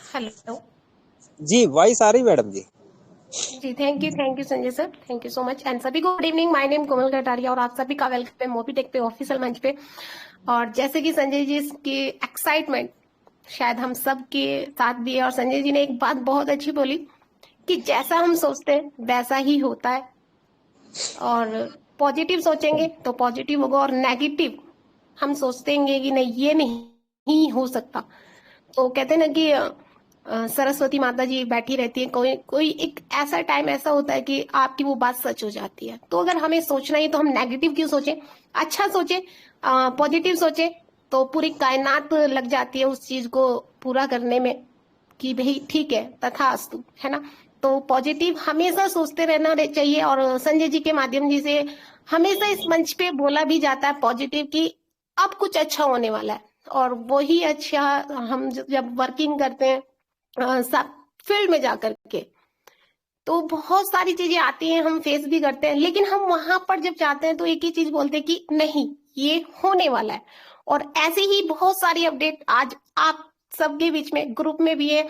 Hello. जी voice आ रही madam ji. जी, thank you Sanjay sir, thank you so much and सभी को good evening. My name Komal Kataria और आप सभी का वेलकम है मोबीटेक पे ऑफिशियल मंच पे। और जैसे कि संजय जी की एक्साइटमेंट शायद हम सब के साथ भी है, और संजय जी ने एक बात बहुत अच्छी बोली कि जैसा हम सोचते हैं वैसा ही होता है। और पॉजिटिव सोचेंगे तो पॉजिटिव होगा, और नेगेटिव हम सोचते हैं कि नहीं ये नहीं हो सकता, तो कहते हैं ना कि सरस्वती माता जी बैठी रहती है, कोई कोई एक ऐसा टाइम ऐसा होता है कि आपकी वो बात सच हो जाती है। तो अगर हमें सोचना ही तो हम नेगेटिव क्यों सोचे, अच्छा सोचे, पॉजिटिव सोचे, तो पूरी कायनात लग जाती है उस चीज को पूरा करने में कि भाई ठीक है तथास्तु, है ना। तो पॉजिटिव हमेशा सोचते रहना चाहिए, और संजय जी के माध्यम जी से हमेशा इस मंच पे बोला भी जाता है पॉजिटिव कि अब कुछ अच्छा होने वाला है। और वही अच्छा हम जब वर्किंग करते हैं सब फील्ड में जाकर के, तो बहुत सारी चीजें आती हैं, हम फेस भी करते हैं, लेकिन हम वहां पर जब जाते हैं तो एक ही चीज बोलते हैं कि नहीं ये होने वाला है। और ऐसे ही बहुत सारी अपडेट आज आप सबके बीच में ग्रुप में भी है।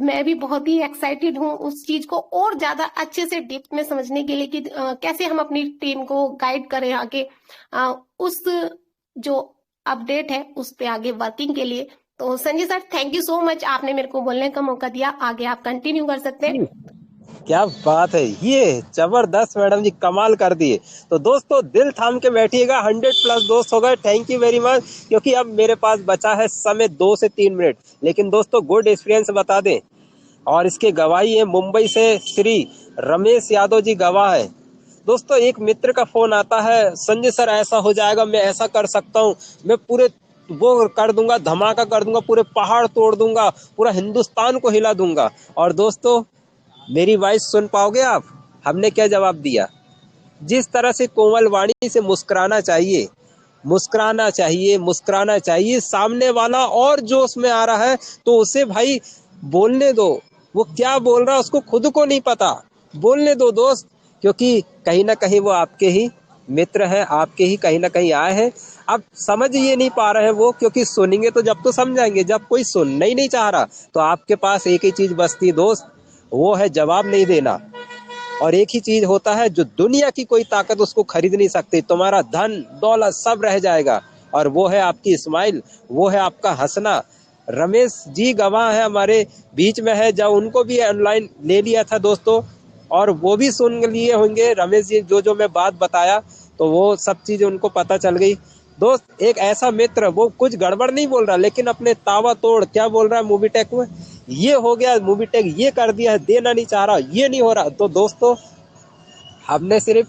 मैं भी बहुत ही एक्साइटेड हूँ उस चीज को और ज्यादा अच्छे से डीप में समझने के लिए कि कैसे हम अपनी टीम को गाइड करें आगे उस जो अपडेट है उस पे आगे वर्किंग के लिए। तो Sanjay sir thank you so much, आपने मेरे को बोलने का मौका दिया, आगे आप कंटिन्यू कर सकते जी, हैं। क्या बात है, ये जबरदस्त मैडम जी, कमाल कर दिए। तो दोस्तों दिल थाम के बैठिएगा, 100+ दोस्त हो गए, थैंक यू वेरी मच। क्योंकि अब मेरे पास बचा है समय 2 से 3 मिनट, लेकिन दोस्तों गुड एक्सपीरियंस बता दें, और इसके गवाही है मुंबई से श्री रमेश यादव जी गवाह है। दोस्तों एक मित्र का फोन आता है, संजय सर ऐसा हो जाएगा, मैं ऐसा कर सकता हूँ, मैं पूरे वो कर दूंगा, धमाका कर दूंगा, पूरे पहाड़ तोड़ दूंगा, पूरा हिंदुस्तान को हिला दूंगा। और दोस्तों मेरी वॉइस सुन पाओगे आप, हमने क्या जवाब दिया? जिस तरह से कोमल वाणी से मुस्कुराना चाहिए, मुस्कुराना चाहिए, मुस्कुराना चाहिए। सामने वाला और जोश में आ रहा है तो उसे भाई बोलने दो, वो क्या बोल रहा है उसको खुद को नहीं पता, बोलने दो दोस्त। क्योंकि कहीं ना कहीं वो आपके ही मित्र हैं, आपके ही कहीं ना कहीं आए हैं। अब समझ ये नहीं पा रहे हैं वो, क्योंकि सुनेंगे तो जब तो समझाएंगे, जब कोई सुनना ही नहीं चाह रहा तो आपके पास एक ही चीज बचती है दोस्त, वो है जवाब नहीं देना। और एक ही चीज होता है जो दुनिया की कोई ताकत उसको खरीद नहीं सकती, तुम्हारा धन दौलत सब रह जाएगा, और वो है आपकी स्माइल, वो है आपका हंसना। रमेश जी गवाह है, हमारे बीच में है, जब उनको भी ऑनलाइन ले लिया था दोस्तों, और वो भी सुन लिए होंगे रमेश जी जो जो मैं बात बताया, तो वो सब चीज उनको पता चल गई। दोस्त एक ऐसा मित्र, वो कुछ गड़बड़ नहीं बोल रहा, लेकिन अपने तावा तोड़ क्या बोल रहा है, मूवी टेक में ये हो गया, मूवी टेक ये कर दिया है, देना नहीं चाह रहा, ये नहीं हो रहा। तो दोस्तों हमने सिर्फ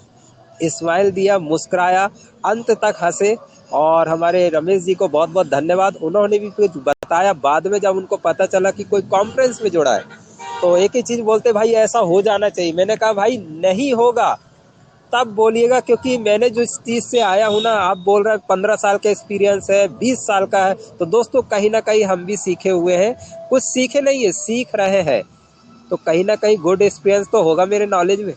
स्माइल दिया, मुस्कुराया, अंत तक हंसे। और हमारे रमेश जी को बहुत बहुत धन्यवाद, उन्होंने भी कुछ बताया बाद में जब उनको पता चला कि कोई कॉन्फ्रेंस में जुड़ा है, तो एक ही चीज बोलते, भाई ऐसा हो जाना चाहिए। मैंने कहा भाई नहीं होगा तब बोलिएगा, क्योंकि मैंने जो इस चीज से आया हूँ ना, आप बोल रहे हैं 15 साल का एक्सपीरियंस है, 20 साल का है, तो दोस्तों कहीं ना कहीं हम भी सीखे हुए हैं, कुछ सीखे नहीं है सीख रहे हैं। तो कहीं ना कहीं गुड एक्सपीरियंस तो होगा मेरे नॉलेज में,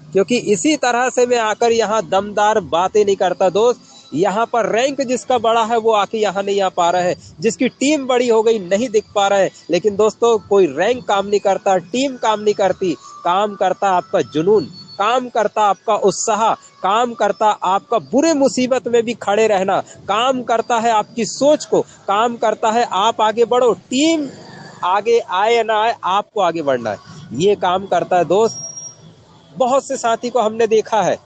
क्योंकि इसी तरह से मैं आकर यहाँ दमदार बातें नहीं करता दोस्त। यहाँ पर रैंक जिसका बड़ा है वो आके यहाँ नहीं आ पा रहा है, जिसकी टीम बड़ी हो गई नहीं दिख पा रहा है। लेकिन दोस्तों कोई रैंक काम नहीं करता, टीम काम नहीं करती, काम करता आपका जुनून, काम करता आपका उत्साह, काम करता आपका बुरे मुसीबत में भी खड़े रहना, काम करता है आपकी सोच को, काम करता है आप आगे बढ़ो, टीम आगे आए या ना आए आपको आगे बढ़ना है, ये काम करता है दोस्त। बहुत से साथी को हमने देखा है,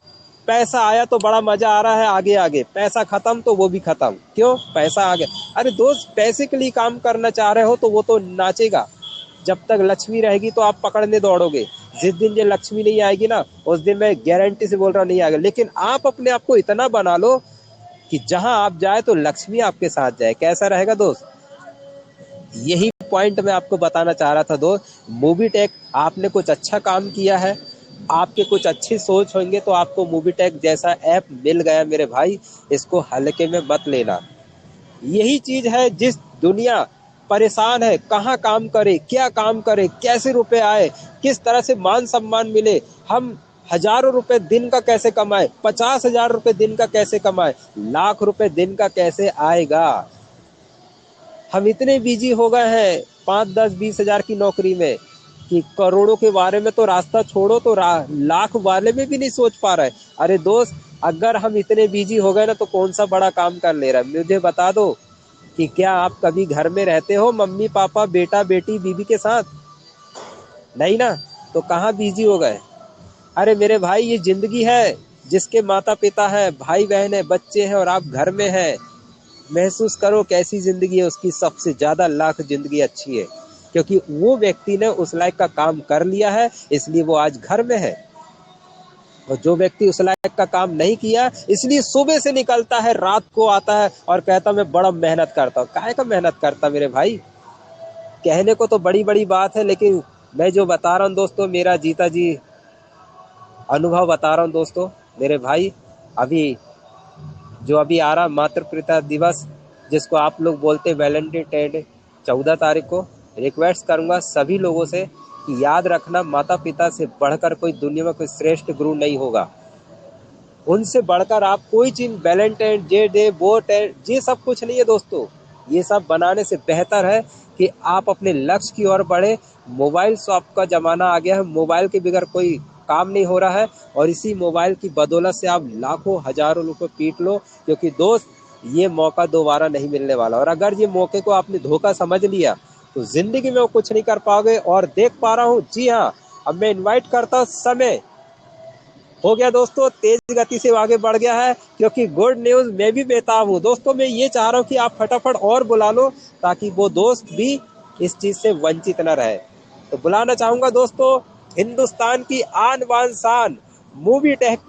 पैसा आया तो बड़ा मजा आ रहा है, आगे आगे पैसा खत्म तो वो भी खत्म, क्यों? पैसा आ गया। अरे दोस्त पैसे के लिए काम करना चाह रहे हो तो वो तो नाचेगा, जब तक लक्ष्मी रहेगी तो आप पकड़ने दौड़ोगे, जिस दिन ये लक्ष्मी नहीं आएगी ना, उस दिन मैं गारंटी से बोल रहा नहीं आएगा। लेकिन आप अपने आप को इतना बना लो कि जहां आप जाए तो लक्ष्मी आपके साथ जाए, कैसा रहेगा दोस्त? यही पॉइंट मैं आपको बताना चाह रहा था दोस्त। मूवी टेक आपने कुछ अच्छा काम किया है, आपके कुछ अच्छी सोच होंगे तो आपको मूवी टेक जैसा ऐप मिल गया मेरे भाई, इसको हल्के में मत लेना। यही चीज है, जिस दुनिया परेशान है कहाँ काम करे, क्या काम करे, कैसे रुपए आए, किस तरह से मान सम्मान मिले, हम हजारों रुपए दिन का कैसे कमाए, 50,000 रुपए दिन का कैसे कमाए, लाख रुपए दिन का कैसे आएगा, हम इतने बिजी हो गए हैं 5, 10, 20 हजार की नौकरी में कि करोड़ों के बारे में तो रास्ता छोड़ो, तो लाख वाले में भी नहीं सोच पा रहे। अरे दोस्त, अगर हम इतने बिजी हो गए ना, तो कौन सा बड़ा काम कर ले रहा है? मुझे बता दो कि क्या आप कभी घर में रहते हो मम्मी पापा बेटा बेटी बीवी के साथ? नहीं ना। तो कहाँ बिजी हो गए? अरे मेरे भाई, ये जिंदगी है। जिसके माता पिता है, भाई बहन है, बच्चे हैं और आप घर में हैं, महसूस करो कैसी जिंदगी है उसकी। सबसे ज्यादा लाख जिंदगी अच्छी है, क्योंकि वो व्यक्ति ने उस लायक का काम कर लिया है, इसलिए वो आज घर में है। और जो व्यक्ति उस लायक का काम नहीं किया, इसलिए सुबह से निकलता है, रात को आता है और कहता मैं बड़ा मेहनत करता हूँ। काहे का मेहनत करता मेरे भाई? कहने को तो बड़ी बड़ी बात है, लेकिन मैं जो बता रहा हूँ दोस्तों, मेरा जीता जी अनुभव बता रहा हूँ दोस्तों। मेरे भाई, अभी जो अभी आ रहा मातृ पिता दिवस, जिसको आप लोग बोलते हैं वैलेंटाइन डे, 14 तारीख को, रिक्वेस्ट करूंगा सभी लोगों से कि याद रखना, माता पिता से बढ़कर कोई दुनिया में कोई श्रेष्ठ गुरु नहीं होगा। उनसे बढ़कर आप कोई चीज, वैलेंटाइन डे, वोट है, ये सब कुछ नहीं है दोस्तों। ये सब बनाने से बेहतर है कि आप अपने लक्ष्य की ओर बढ़े। मोबाइल शॉप का जमाना आ गया है, मोबाइल के बगैर कोई काम नहीं हो रहा है, और इसी मोबाइल की बदौलत से आप लाखों हजारों रुपए पीट लो, क्योंकि दोस्त, ये मौका दोबारा नहीं मिलने वाला। और अगर ये मौके को आपने धोखा समझ लिया, तो जिंदगी में वो कुछ नहीं कर पाओगे। और देख पा रहा हूँ, जी हाँ, अब मैं इन्वाइट करता हूँ, समय हो गया दोस्तों, तेज गति से आगे बढ़ गया है, क्योंकि गुड न्यूज मैं भी बेताब हूँ दोस्तों। मैं ये चाह रहा हूँ कि आप फटाफट और बुला लो, ताकि वो दोस्त भी इस चीज से वंचित न रहे। तो बुलाना चाहूंगा दोस्तों, हिंदुस्तान की आन बान शान, मूवी टेक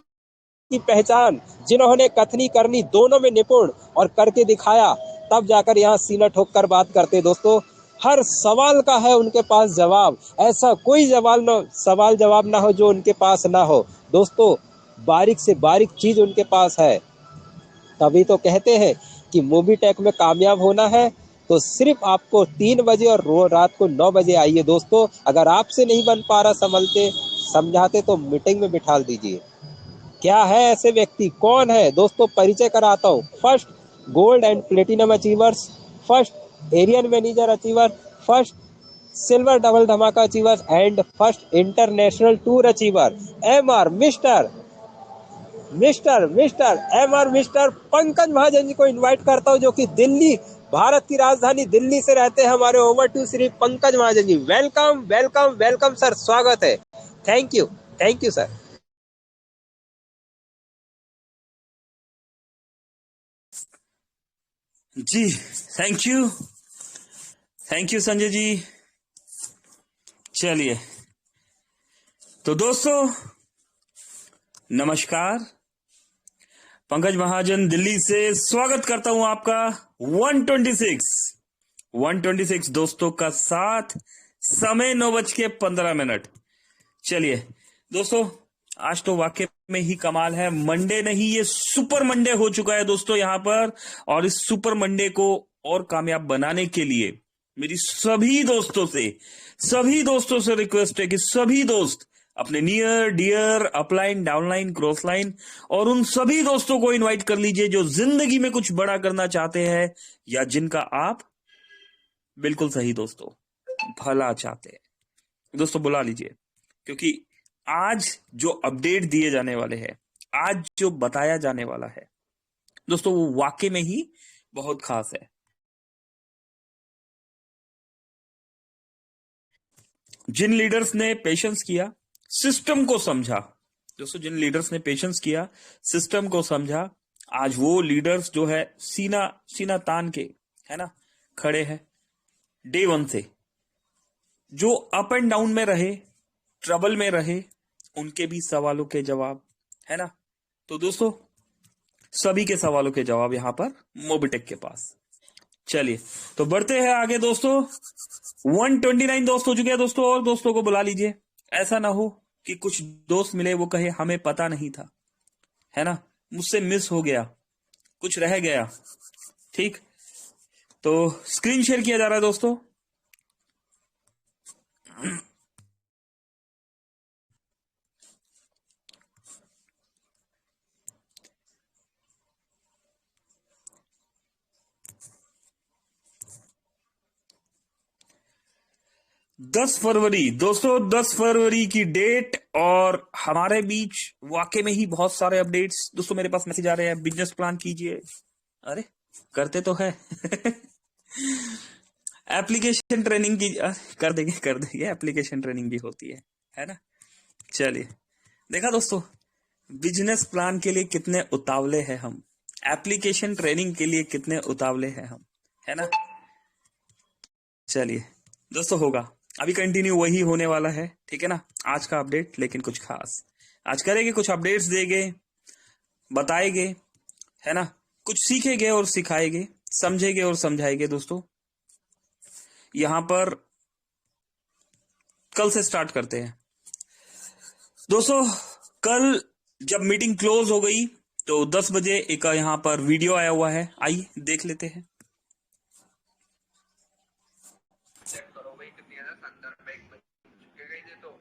की पहचान, जिन्होंने कथनी करनी दोनों में निपुण और करके दिखाया, तब जाकर यहाँ सीना ठोक कर बात करते दोस्तों। हर सवाल का है उनके पास जवाब, ऐसा कोई सवाल जवाब ना हो जो उनके पास ना हो दोस्तों। बारीक से बारीक चीज उनके पास है। तभी तो कहते हैं कि मूवी टेक में कामयाब होना है, तो सिर्फ आपको 3 बजे और रात को 9 बजे आइए दोस्तों। अगर आपसे नहीं बन पा रहा संभलते समझाते, तो मीटिंग में बिठा दीजिए। क्या है ऐसे व्यक्ति, कौन है दोस्तों? परिचय कराता हूँ। First gold and platinum achievers, first area manager achiever, first silver double धमाका achiever and first international tour achiever, M R mister mister mister M R mister Pankaj Mahajan ji को इनवाइट करता हूँ, जो कि दिल्ली, भारत की राजधानी दिल्ली से रहते हैं हमारे over to Shri Pankaj Mahajan ji. Welcome welcome welcome sir, स्वागत है। Thank you sir. जी, थैंक यू संजय जी। चलिए, तो दोस्तों नमस्कार, पंकज महाजन दिल्ली से स्वागत करता हूं आपका 126 दोस्तों का साथ, समय 9:15। चलिए दोस्तों, आज तो वाकई में ही कमाल है। मंडे नहीं, ये सुपर मंडे हो चुका है दोस्तों यहाँ पर। और इस सुपर मंडे को और कामयाब बनाने के लिए मेरी सभी दोस्तों से रिक्वेस्ट है कि सभी दोस्त अपने near dear upline downline cross line और उन सभी दोस्तों को इनवाइट कर लीजिए जो जिंदगी में कुछ बड़ा करना चाहते हैं, या जिनका आप, बिल्कुल सही दोस्तों, भला चाहते हैं। दोस्तों बुला लीजिए, क्योंकि आज जो अपडेट दिए जाने वाले हैं, आज जो बताया जाने वाला है दोस्तों, वो वाकई में ही बहुत खास है। जिन लीडर्स ने पेशेंस किया, सिस्टम को समझा, दोस्तों जिन लीडर्स ने पेशेंस किया, सिस्टम को समझा, आज वो लीडर्स जो है सीना सीना तान के, है ना, खड़े हैं डे वन से। जो अप एंड डाउन में रहे, ट्रबल में रहे, उनके भी सवालों के जवाब, है ना। तो दोस्तों सभी के सवालों के जवाब यहां पर मोबिटेक के पास। चलिए तो बढ़ते हैं आगे दोस्तों। 129 दोस्त हो चुके हैं दोस्तों, और दोस्तों को बुला लीजिए। ऐसा ना हो कि कुछ दोस्त मिले वो कहे हमें पता नहीं था, है ना, मुझसे मिस हो गया, कुछ रह गया। ठीक, तो स्क्रीन शेयर किया जा रहा है दोस्तों। 10 फरवरी दोस्तों, 10 फरवरी की डेट, और हमारे बीच वाकई में ही बहुत सारे अपडेट्स। दोस्तों मेरे पास मैसेज आ रहे हैं, बिजनेस प्लान कीजिए। अरे करते तो है एप्लीकेशन ट्रेनिंग की कर देंगे एप्लीकेशन ट्रेनिंग भी होती है ना। चलिए, देखा दोस्तों, बिजनेस प्लान के लिए कितने उतावले हैं हम, एप्लीकेशन ट्रेनिंग के लिए कितने उतावले हैं हम, है ना। चलिए दोस्तों, होगा अभी कंटिन्यू वही होने वाला है, ठीक है ना। आज का अपडेट लेकिन कुछ खास आज करेंगे, कुछ अपडेट्स देंगे, बताएंगे, है ना, कुछ सीखेंगे और सिखाएंगे, समझेंगे और समझाएंगे। दोस्तों यहां पर कल से स्टार्ट करते हैं। दोस्तों कल जब मीटिंग क्लोज हो गई तो 10 बजे एक यहां पर वीडियो आया हुआ है, आइए देख लेते हैं।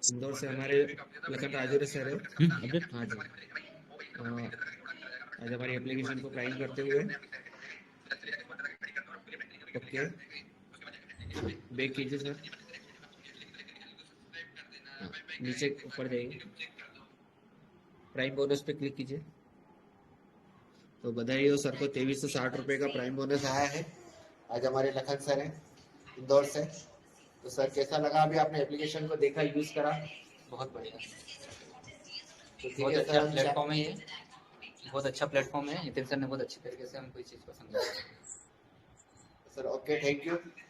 इंदौर से हमारे लखन राजौरी सर है अपडेट। हाँ जी, आज हमारी एप्लीकेशन को प्राइम करते हुए ओके बैक कीजिए सर। हाँ, नीचे ऊपर जाइए, प्राइम बोनस पे क्लिक कीजिए। तो बधाई हो सर को, 2360 रुपये का प्राइम बोनस आया है। आज हमारे लखन सर हैं इंदौर से। तो सर कैसा लगा, अभी आपने एप्लीकेशन को देखा, यूज करा? बहुत बढ़िया, तो बहुत अच्छा प्लेटफॉर्म है ये, बहुत अच्छा प्लेटफॉर्म है। नितिन सर ने बहुत अच्छी तरीके से हमको इस चीज को समझाया sir. Okay, thank you sir.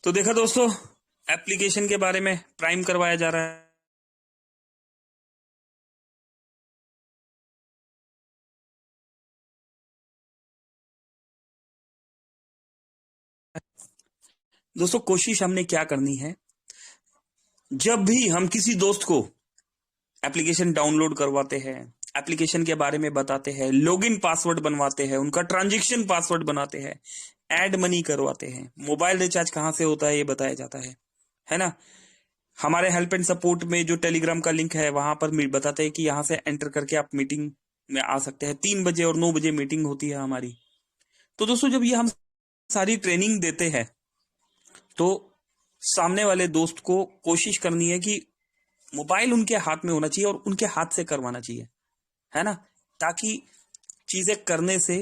तो देखा दोस्तों, एप्लीकेशन के बारे में प्राइम करवाया जा रहा है। दोस्तों कोशिश हमने क्या करनी है, जब भी हम किसी दोस्त को एप्लीकेशन डाउनलोड करवाते हैं, एप्लीकेशन के बारे में बताते हैं, लॉगिन पासवर्ड बनवाते हैं, उनका ट्रांजैक्शन पासवर्ड बनाते हैं, ऐड मनी करवाते हैं, मोबाइल रिचार्ज कहां से होता है ये बताया जाता है ना। हमारे हेल्प एंड सपोर्ट में जो टेलीग्राम का लिंक है वहां पर बताते हैं कि यहां से एंटर करके आप मीटिंग में आ सकते हैं। 3 बजे और 9 बजे मीटिंग होती है हमारी। तो दोस्तों जब ये हम सारी ट्रेनिंग देते हैं तो सामने वाले दोस्त को कोशिश करनी है कि मोबाइल उनके हाथ में होना चाहिए और उनके हाथ से करवाना चाहिए, है ना, ताकि चीजें करने से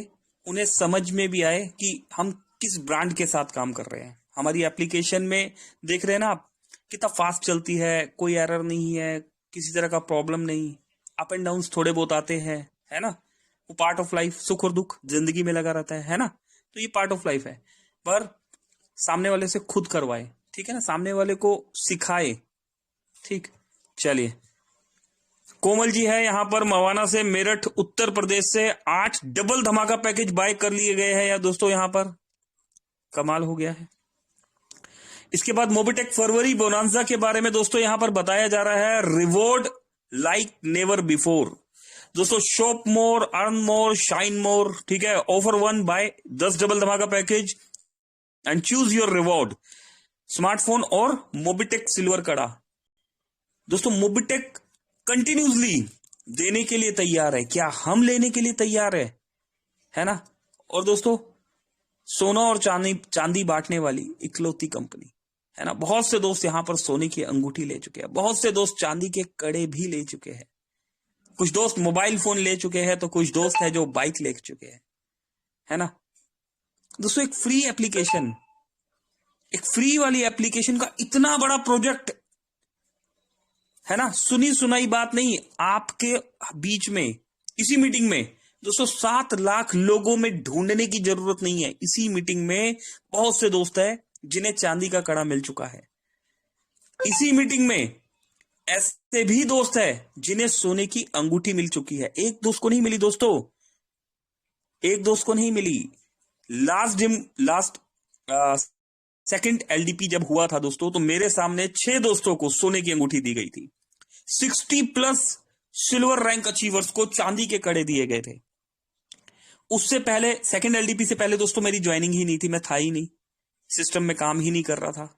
उन्हें समझ में भी आए कि हम किस ब्रांड के साथ काम कर रहे हैं। हमारी एप्लीकेशन में देख रहे हैं ना आप, कितना फास्ट चलती है, कोई एरर नहीं है, किसी तरह का प्रॉब्लम नहीं, अप एंड डाउन थोड़े बहुत आते हैं, है ना, वो पार्ट ऑफ लाइफ, सुख और दुख जिंदगी में लगा रहता है ना। तो ये पार्ट ऑफ लाइफ है, पर सामने वाले से खुद करवाए, ठीक है ना, सामने वाले को सिखाए, ठीक। चलिए, कोमल जी है यहाँ पर मवाना से, मेरठ उत्तर प्रदेश से। 8 डबल धमाका पैकेज बाय कर लिए गए हैं यार दोस्तों, यहाँ पर कमाल हो गया है। इसके बाद मोबिटेक फरवरी बोनांजा के बारे में दोस्तों यहाँ पर बताया जा रहा है, रिवॉर्ड लाइक नेवर बिफोर। दोस्तों शॉप मोर, अर्न मोर, शाइन मोर, ठीक है। ऑफर 1 बाय 10 डबल धमाका package and choose your reward, smartphone और मोबिटेक सिल्वर कड़ा। दोस्तों मोबिटेक कंटिन्यूसली देने के लिए तैयार है, क्या हम लेने के लिए तैयार है ना। और दोस्तों सोना और चांदी बांटने वाली इकलौती कंपनी है ना। बहुत से दोस्त यहां पर सोने की अंगूठी ले चुके हैं, बहुत से दोस्त चांदी के कड़े भी ले चुके हैं, कुछ दोस्त मोबाइल फोन ले चुके हैं, तो कुछ दोस्त है जो बाइक ले चुके हैं, है ना। दोस्तों एक फ्री एप्लीकेशन, एक फ्री वाली एप्लीकेशन का इतना बड़ा प्रोजेक्ट है ना, सुनी सुनाई बात नहीं। आपके बीच में इसी मीटिंग में दोस्तों 7 लाख लोगों में ढूंढने की जरूरत नहीं है। इसी मीटिंग में बहुत से दोस्त हैं जिन्हें चांदी का कड़ा मिल चुका है। इसी मीटिंग में ऐसे भी दोस्त हैं जिन्हें सोने की अंगूठी मिल चुकी है। एक दोस्त को नहीं मिली दोस्तों, एक दोस्त को नहीं मिली। लास्ट सेकंड एलडीपी जब हुआ था दोस्तों, तो मेरे सामने 6 दोस्तों को सोने की अंगूठी दी गई थी। 60+ सिल्वर रैंक अचीवर्स को चांदी के कड़े दिए गए थे। उससे पहले सेकंड एलडीपी से पहले दोस्तों मेरी ज्वाइनिंग ही नहीं थी, मैं था ही नहीं, सिस्टम में काम ही नहीं कर रहा था,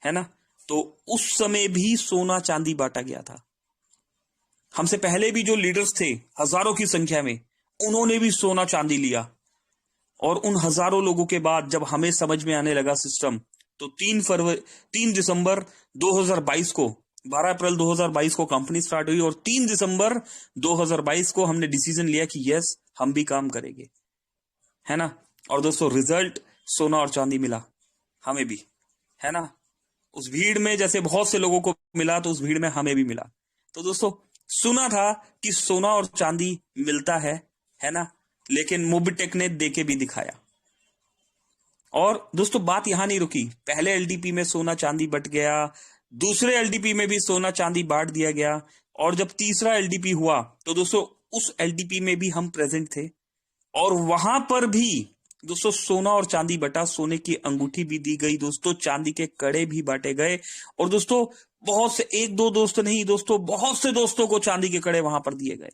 है ना। तो उस समय भी सोना चांदी बांटा गया था। हमसे पहले भी जो लीडर्स थे हजारों की संख्या में, उन्होंने भी सोना चांदी लिया। और उन हजारों लोगों के बाद जब हमें समझ में आने लगा सिस्टम, तो 3 दिसंबर 2022 को, 12 अप्रैल 2022 को कंपनी स्टार्ट हुई और 3 दिसंबर 2022 को हमने डिसीजन लिया कि यस, हम भी काम करेंगे, है ना। और दोस्तों रिजल्ट सोना और चांदी मिला, हमें भी, है ना। उस भीड़ में जैसे बहुत से लोगों को मिला, तो उस भीड़ में हमें भी मिला। तो दोस्तों सुना था कि सोना और चांदी मिलता है ना, लेकिन मोबिटेक ने देके भी दिखाया। और दोस्तों बात यहां नहीं रुकी, पहले एलडीपी में सोना चांदी बट गया, दूसरे एलडीपी में भी सोना चांदी बांट दिया गया, और जब तीसरा एलडीपी हुआ तो दोस्तों उस एलडीपी में भी हम प्रेजेंट थे, और वहां पर भी दोस्तों सोना और चांदी बटा, सोने की अंगूठी भी दी गई दोस्तों, चांदी के कड़े भी बांटे गए, और दोस्तों बहुत से, एक दो दोस्त नहीं दोस्तों, बहुत से दोस्तों को चांदी के कड़े वहां पर दिए गए,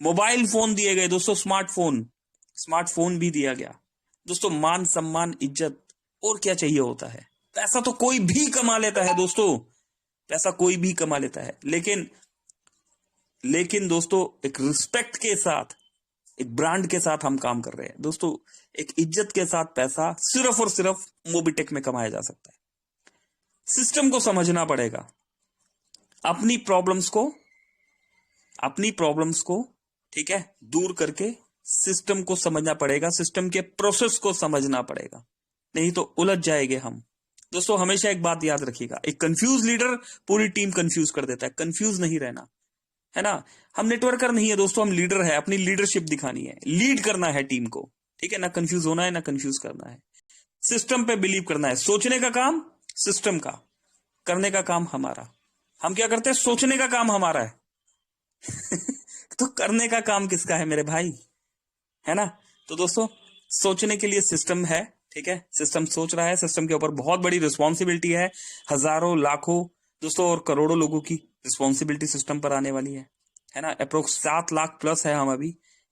मोबाइल फोन दिए गए दोस्तों, स्मार्टफोन भी दिया गया दोस्तों, मान सम्मान इज्जत, और क्या चाहिए होता है। पैसा तो कोई भी कमा लेता है दोस्तों, पैसा कोई भी कमा लेता है, लेकिन दोस्तों एक रिस्पेक्ट के साथ, एक ब्रांड के साथ हम काम कर रहे हैं दोस्तों, एक इज्जत के साथ पैसा सिर्फ और सिर्फ मोबिटेक में कमाया जा सकता है। सिस्टम को समझना पड़ेगा, अपनी प्रॉब्लम्स को ठीक है दूर करके सिस्टम को समझना पड़ेगा, सिस्टम के प्रोसेस को समझना पड़ेगा, नहीं तो उलझ जाएंगे हम। दोस्तों हमेशा एक बात याद रखिएगा, एक कंफ्यूज लीडर पूरी टीम कंफ्यूज कर देता है, कंफ्यूज नहीं रहना, है ना। हम नेटवर्कर नहीं है दोस्तों, हम लीडर है, अपनी लीडरशिप दिखानी है, लीड करना है टीम को, ठीक है ना। कंफ्यूज होना है ना कंफ्यूज करना है, सिस्टम पे बिलीव करना है। सोचने का काम सिस्टम का, करने का काम हमारा। हम क्या करते हैं, सोचने का काम हमारा है तो करने का काम किसका है मेरे भाई, है ना। तो दोस्तों सोचने के लिए सिस्टम है, ठीक है, सिस्टम सोच रहा है, सिस्टम के ऊपर बहुत बड़ी रिस्पॉन्सिबिलिटी है, हजारों लाखों दोस्तों और करोड़ों लोगों की रिस्पॉन्सिबिलिटी सिस्टम पर आने वाली है ना। अप्रोक्स 7 लाख प्लस है हम अभी,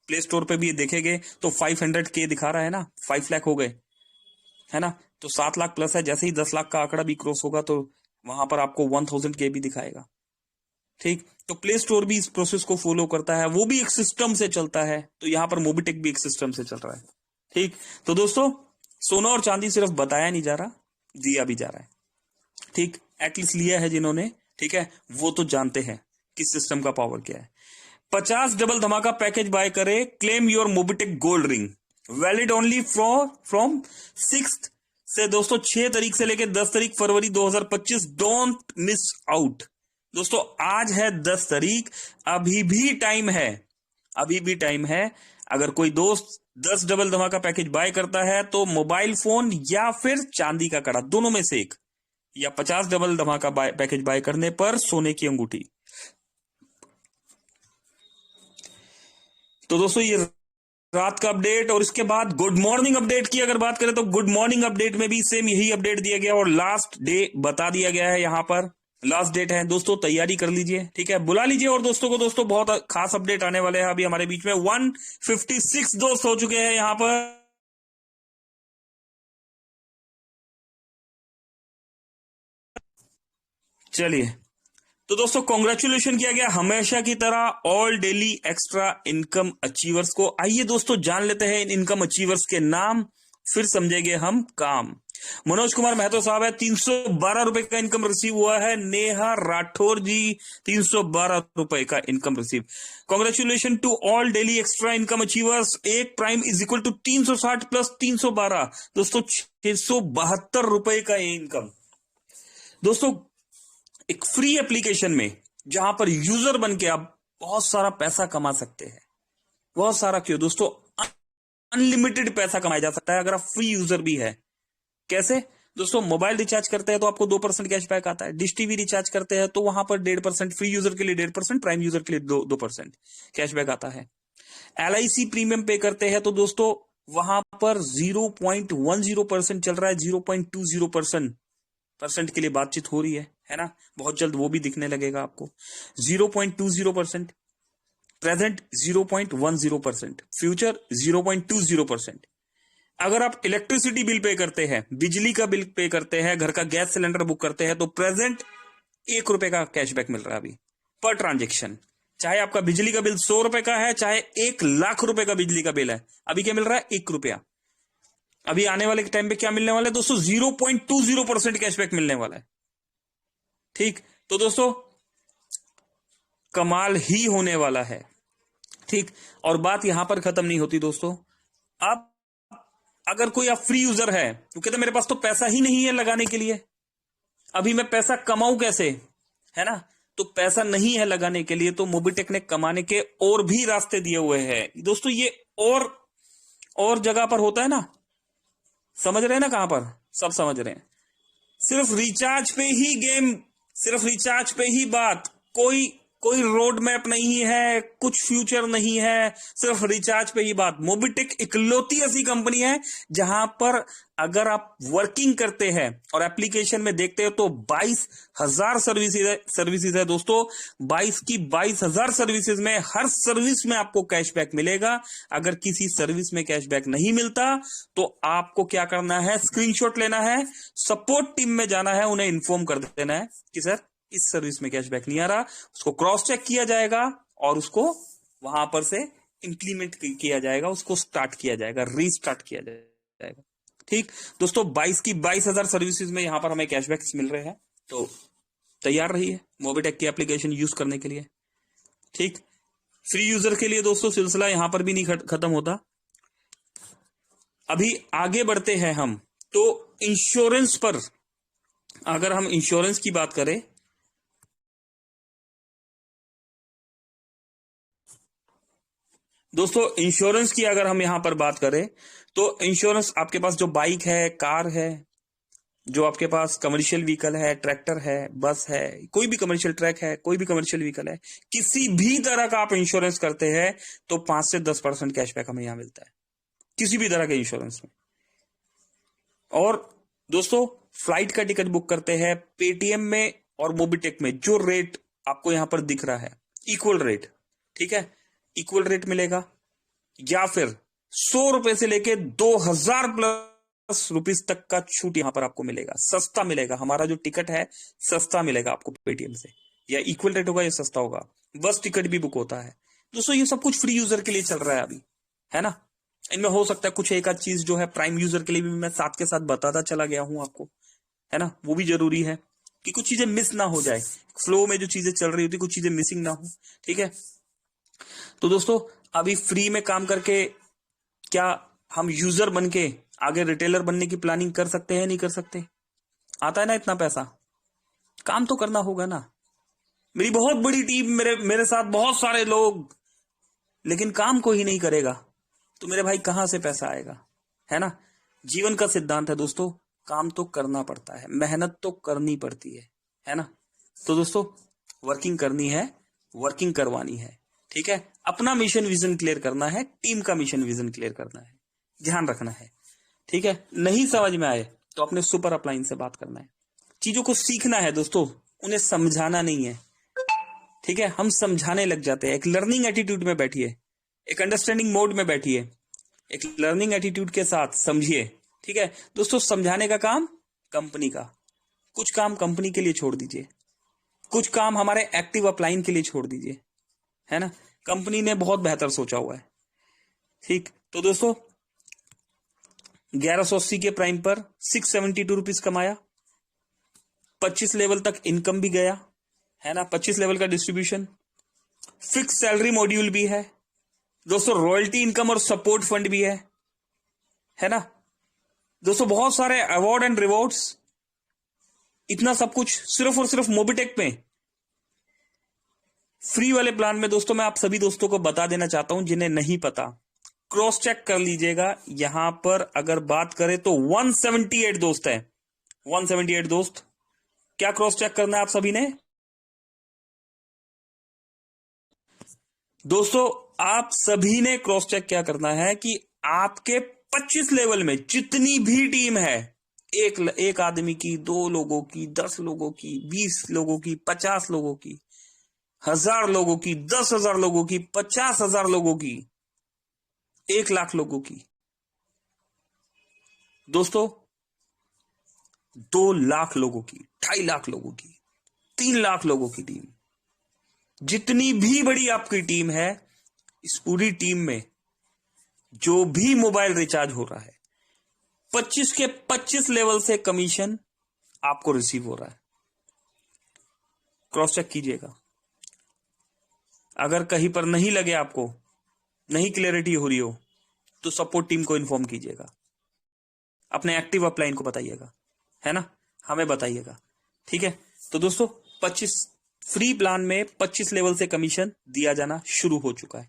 प्ले स्टोर पे भी ये देखेंगे तो 500K दिखा रहा है ना, 5 लाख हो गए, है ना। तो 7 लाख प्लस है, जैसे ही 10 लाख का आंकड़ा भी क्रॉस होगा तो वहां पर आपको 1000K भी दिखाएगा, ठीक। तो प्ले स्टोर भी इस प्रोसेस को फॉलो करता है, वो भी एक सिस्टम से चलता है, तो यहां पर मोबिटेक भी एक सिस्टम से चल रहा है, ठीक। तो दोस्तों सोना और चांदी सिर्फ बताया नहीं जा रहा, दिया भी जा रहा है, ठीक। एटलीस्ट लिया है जिन्होंने, ठीक है, वो तो जानते हैं कि सिस्टम का पावर क्या है। 50 डबल धमाका पैकेज बाय करे, claim your Mobitech gold ring, valid only from 6 से दोस्तों 6 तारीख से लेकर 10 तारीख फरवरी 2025। डोंट मिस आउट दोस्तों, आज है 10 तारीख, अभी भी टाइम है। अगर कोई दोस्त 10 डबल धमाका पैकेज बाय करता है तो मोबाइल फोन या फिर चांदी का कड़ा, दोनों में से एक, या 50 डबल धमाका पैकेज बाय करने पर सोने की अंगूठी। तो दोस्तों ये रात का अपडेट, और इसके बाद गुड मॉर्निंग अपडेट की अगर बात करें तो गुड मॉर्निंग अपडेट में भी सेम यही अपडेट दिया गया और लास्ट डे बता दिया गया है, यहां पर लास्ट डेट है दोस्तों, तैयारी कर लीजिए, ठीक है, बुला लीजिए और दोस्तों को। दोस्तों बहुत खास अपडेट आने वाले हैं अभी हमारे बीच में, 156 दोस्त हो चुके हैं यहां पर। चलिए तो दोस्तों कॉन्ग्रेचुलेशन किया गया हमेशा की तरह all daily extra income achievers को। आइए दोस्तों जान लेते हैं इन इनकम अचीवर्स के नाम, फिर समझेंगे हम काम। मनोज कुमार महतो साहब है, 312 रुपए का इनकम रिसीव हुआ है। नेहा राठौर जी 312 रुपए का income receive. Congratulation to all daily extra income achievers. एक prime is equal to 360 plus 312 दोस्तों 672 रुपए का इनकम। दोस्तों एक फ्री एप्लीकेशन में जहां पर यूजर बन के आप बहुत सारा पैसा कमा सकते हैं। बहुत सारा क्यों दोस्तों, अनलिमिटेड पैसा कमाया जा सकता है अगर आप फ्री यूजर भी है। कैसे दोस्तों, मोबाइल रिचार्ज करते हैं तो आपको 2% कैशबैक आता है। डिश टीवी रिचार्ज करते हैं तो वहां पर 1.5%, फ्री यूजर के लिए 1.5%, प्राइम यूजर के लिए 2% कैशबैक आता है। LIC प्रीमियम पे करते हैं तो दोस्तों वहां पर 0.10% चल रहा है, 0.20% के लिए बातचीत हो रही है ना। बहुत जल्द वो भी दिखने लगेगा आपको। 0.20%, प्रेजेंट 0.10%, फ्यूचर 0.20%। अगर आप इलेक्ट्रिसिटी बिल पे करते हैं, बिजली का बिल पे करते हैं, घर का गैस सिलेंडर बुक करते हैं तो प्रेजेंट 1 रुपए का कैशबैक मिल रहा है अभी पर ट्रांजेक्शन। चाहे आपका बिजली का बिल 100 रुपए का है, चाहे 1 लाख रुपए का बिजली का बिल है, अभी क्या मिल रहा है, 1 रुपया। अभी आने वाले टाइम पे क्या मिलने वाला है दोस्तों? 0.20% कैशबैक मिलने वाला है। ठीक, तो दोस्तों कमाल ही होने वाला है। ठीक, और बात यहां पर खत्म नहीं होती दोस्तों। आप अगर कोई आप फ्री यूजर है तो कहते मेरे पास तो पैसा ही नहीं है लगाने के लिए, अभी मैं पैसा कमाऊं कैसे, है ना? तो पैसा नहीं है लगाने के लिए, तो मोबीटेक ने कमाने के और भी रास्ते दिए हुए हैं दोस्तों। ये और जगह पर होता है ना, समझ रहे हैं ना कहां पर? सब समझ रहे हैं। सिर्फ रिचार्ज पे ही गेम, सिर्फ रिचार्ज पे ही बात, कोई रोड मैप नहीं है, कुछ फ्यूचर नहीं है, सिर्फ रिचार्ज पे ही बात। मोबीटेक इकलौती ऐसी कंपनी है जहां पर अगर आप वर्किंग करते हैं और एप्लीकेशन में देखते हो तो 22,000 सर्विसेज है दोस्तों। 22,000 सर्विसेज में हर सर्विस में आपको कैशबैक मिलेगा। अगर किसी सर्विस में कैशबैक नहीं मिलता तो आपको क्या करना है? स्क्रीनशॉट लेना है, सपोर्ट टीम में जाना है, उन्हें इन्फॉर्म कर देना है कि सर इस सर्विस में कैशबैक नहीं आ रहा। उसको क्रॉस चेक किया जाएगा और उसको वहां पर से इंप्लीमेंट किया जाएगा, उसको स्टार्ट किया जाएगा, रीस्टार्ट किया जाएगा। ठीक दोस्तों, 22,000 सर्विसेज में यहां पर हमें कैशबैक मिल रहे हैं, तो तैयार रहिए मोबीटेक की एप्लीकेशन यूज करने के लिए। ठीक, फ्री यूजर के लिए दोस्तों सिलसिला यहां पर भी नहीं खत्म होता। अभी आगे बढ़ते हैं हम, तो इंश्योरेंस पर अगर हम इंश्योरेंस की बात करें, दोस्तों इंश्योरेंस की अगर हम यहां पर बात करें तो इंश्योरेंस आपके पास जो बाइक है, कार है, जो आपके पास कमर्शियल व्हीकल है, ट्रैक्टर है, बस है, कोई भी कमर्शियल ट्रक है, कोई भी कमर्शियल व्हीकल है, किसी भी तरह का आप इंश्योरेंस करते हैं तो 5 से 10% कैशबैक हमें यहां मिलता है, किसी भी तरह के इंश्योरेंस में। और दोस्तों फ्लाइट का टिकट बुक करते हैं पेटीएम में और मोबीटेक में, जो रेट आपको यहां पर दिख रहा है इक्वल रेट, ठीक है, इक्वल रेट मिलेगा। या फिर 100 रुपए से लेके 2,000 प्लस रुपीस तक का छूट यहां पर आपको मिलेगा, सस्ता मिलेगा। हमारा जो टिकट है सस्ता मिलेगा आपको पेटीएम से, या इक्वल रेट होगा या सस्ता होगा। बस टिकट भी बुक होता है दोस्तों। ये सब कुछ फ्री यूजर के लिए चल रहा है अभी, है ना? इनमें हो सकता है कुछ एक आध चीज जो है प्राइम यूजर के लिए भी मैं साथ के साथ बताता चला गया हूं आपको, है ना? वो भी जरूरी है कि कुछ चीजें मिस ना हो जाए, फ्लो में जो चीजें चल रही होती कुछ चीजें मिसिंग ना हो, ठीक है? तो दोस्तों अभी फ्री में काम करके क्या हम यूजर बन के आगे रिटेलर बनने की प्लानिंग कर सकते हैं? नहीं कर सकते? आता है ना इतना पैसा, काम तो करना होगा ना। मेरी बहुत बड़ी टीम, मेरे साथ बहुत सारे लोग, लेकिन काम को ही नहीं करेगा तो मेरे भाई कहां से पैसा आएगा, है ना? जीवन का सिद्धांत है दोस्तों, काम तो करना पड़ता है, मेहनत तो करनी पड़ती है ना? तो दोस्तों वर्किंग करनी है, वर्किंग करवानी है, ठीक है? अपना मिशन विजन क्लियर करना है, टीम का मिशन विजन क्लियर करना है, ध्यान रखना है, ठीक है? नहीं समझ में आए तो अपने सुपर अपलाइन से बात करना है। चीजों को सीखना है दोस्तों, उन्हें समझाना नहीं है, ठीक है? हम समझाने लग जाते हैं। एक लर्निंग एटीट्यूड में बैठिए, एक अंडरस्टैंडिंग मोड में बैठिए, एक लर्निंग एटीट्यूड के साथ समझिए, ठीक है दोस्तों? समझाने का काम कंपनी का, कुछ काम कंपनी के लिए छोड़ दीजिए, कुछ काम हमारे एक्टिव अपलाइन के लिए छोड़ दीजिए, है ना? कंपनी ने बहुत बेहतर सोचा हुआ है, ठीक? तो दोस्तों 1180 के प्राइम पर 672 रुपीज कमाया, 25 लेवल तक इनकम भी गया, है ना? 25 लेवल का डिस्ट्रीब्यूशन, फिक्स सैलरी मॉड्यूल भी है दोस्तों, रॉयल्टी इनकम और सपोर्ट फंड भी है ना दोस्तों? बहुत सारे अवार्ड एंड रिवॉर्ड्स, इतना सब कुछ सिर्फ और सिर्फ मोबीटेक में फ्री वाले प्लान में। दोस्तों मैं आप सभी दोस्तों को बता देना चाहता हूं, जिन्हें नहीं पता क्रॉस चेक कर लीजिएगा। यहां पर अगर बात करें तो 178 दोस्त है, 178 दोस्त। क्या क्रॉस चेक करना है आप सभी ने? दोस्तों आप सभी ने क्रॉस चेक क्या करना है कि आपके 25 लेवल में जितनी भी टीम है, एक आदमी की, 2 लोगों की, 10 लोगों की, 20 लोगों की, 50 लोगों की, 1000 लोगों की, 10,000 लोगों की, 50,000 लोगों की, 1 लाख लोगों की, दोस्तों 2 लाख लोगों की, 2.5 लाख लोगों की, 3 लाख लोगों की टीम, जितनी भी बड़ी आपकी टीम है, इस पूरी टीम में जो भी मोबाइल रिचार्ज हो रहा है, 25 के 25 लेवल से कमीशन आपको रिसीव हो रहा है। क्रॉस चेक कीजिएगा। अगर कहीं पर नहीं लगे, आपको नहीं क्लैरिटी हो रही हो, तो सपोर्ट टीम को इन्फॉर्म कीजिएगा, अपने एक्टिव अपलाइन को बताइएगा, है ना, हमें बताइएगा, ठीक है। तो दोस्तों 25 फ्री प्लान में 25 लेवल से कमीशन दिया जाना शुरू हो चुका है,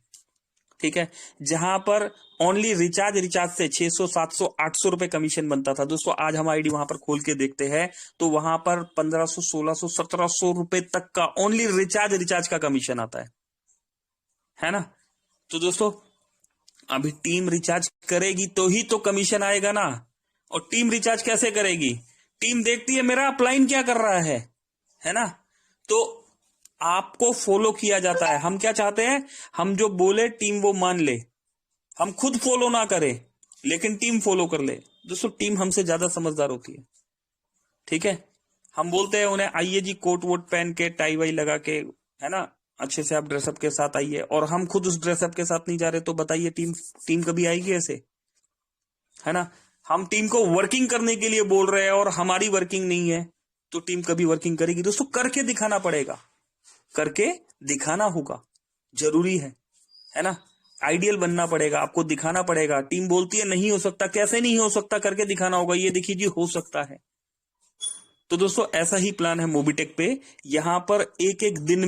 ठीक है। जहां पर ओनली रिचार्ज से 600 700 800 रुपए कमीशन बनता था दोस्तों, आज हम आईडी वहां पर खोल के देखते हैं तो वहां पर 1500 1600 1700 रुपए तक का ओनली रिचार्ज का कमीशन आता है ना। तो दोस्तों अभी टीम रिचार्ज करेगी तो ही तो कमीशन आएगा ना। और टीम रिचार्ज कैसे करेगी? टीम देखती है मेरा अपलाइन क्या कर रहा है ना। तो आपको फॉलो किया जाता है। हम क्या चाहते हैं? हम जो बोले टीम वो मान ले, हम खुद फॉलो ना करें लेकिन टीम फॉलो कर ले। दोस्तों टीम हमसे ज्यादा समझदार होती है, ठीक है। हम बोलते हैं उन्हें आइए जी कोट वोट पहन के टाई वाई लगा के, है ना, अच्छे से आप ड्रेसअप के साथ आइए, और हम खुद उस ड्रेसअप के साथ नहीं जा रहे, तो बताइए टीम कभी आएगी ऐसे, है ना। हम टीम को वर्किंग करने के लिए बोल रहे हैं और हमारी वर्किंग नहीं है, तो टीम कभी वर्किंग करेगी? दोस्तों करके दिखाना पड़ेगा, करके दिखाना होगा, जरूरी है ना। आइडियल बनना पड़ेगा, आपको दिखाना पड़ेगा। टीम बोलती है नहीं हो सकता, कैसे नहीं हो सकता? करके दिखाना होगा। ये देखिए जी हो सकता है। तो दोस्तों ऐसा ही प्लान है मोबीटेक पे। यहां पर एक एक दिन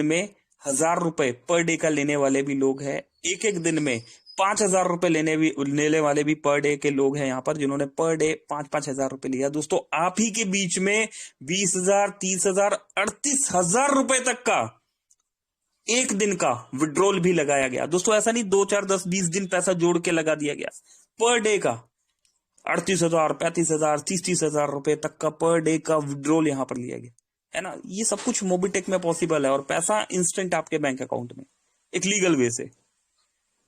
में 1000 रुपए पर डे का लेने वाले भी लोग हैं। एक एक दिन में 5000 रुपए लेने वाले भी पर डे के लोग हैं यहाँ पर, जिन्होंने पर डे 5-5 हजार रुपए लिया। दोस्तों आप ही के बीच में 20,000 30,000 38,000 रुपए तक का एक दिन का विड्रॉल भी लगाया गया। दोस्तों ऐसा नहीं 2 4 10 20 दिन पैसा जोड़ के लगा दिया गया, पर डे का 38,000 35,000 30,000 रुपए तक का पर डे का विड्रॉल यहां पर लिया गया, है ना। ये सब कुछ मोबीटेक में पॉसिबल है और पैसा इंस्टेंट आपके बैंक अकाउंट में, एक लीगल वे से।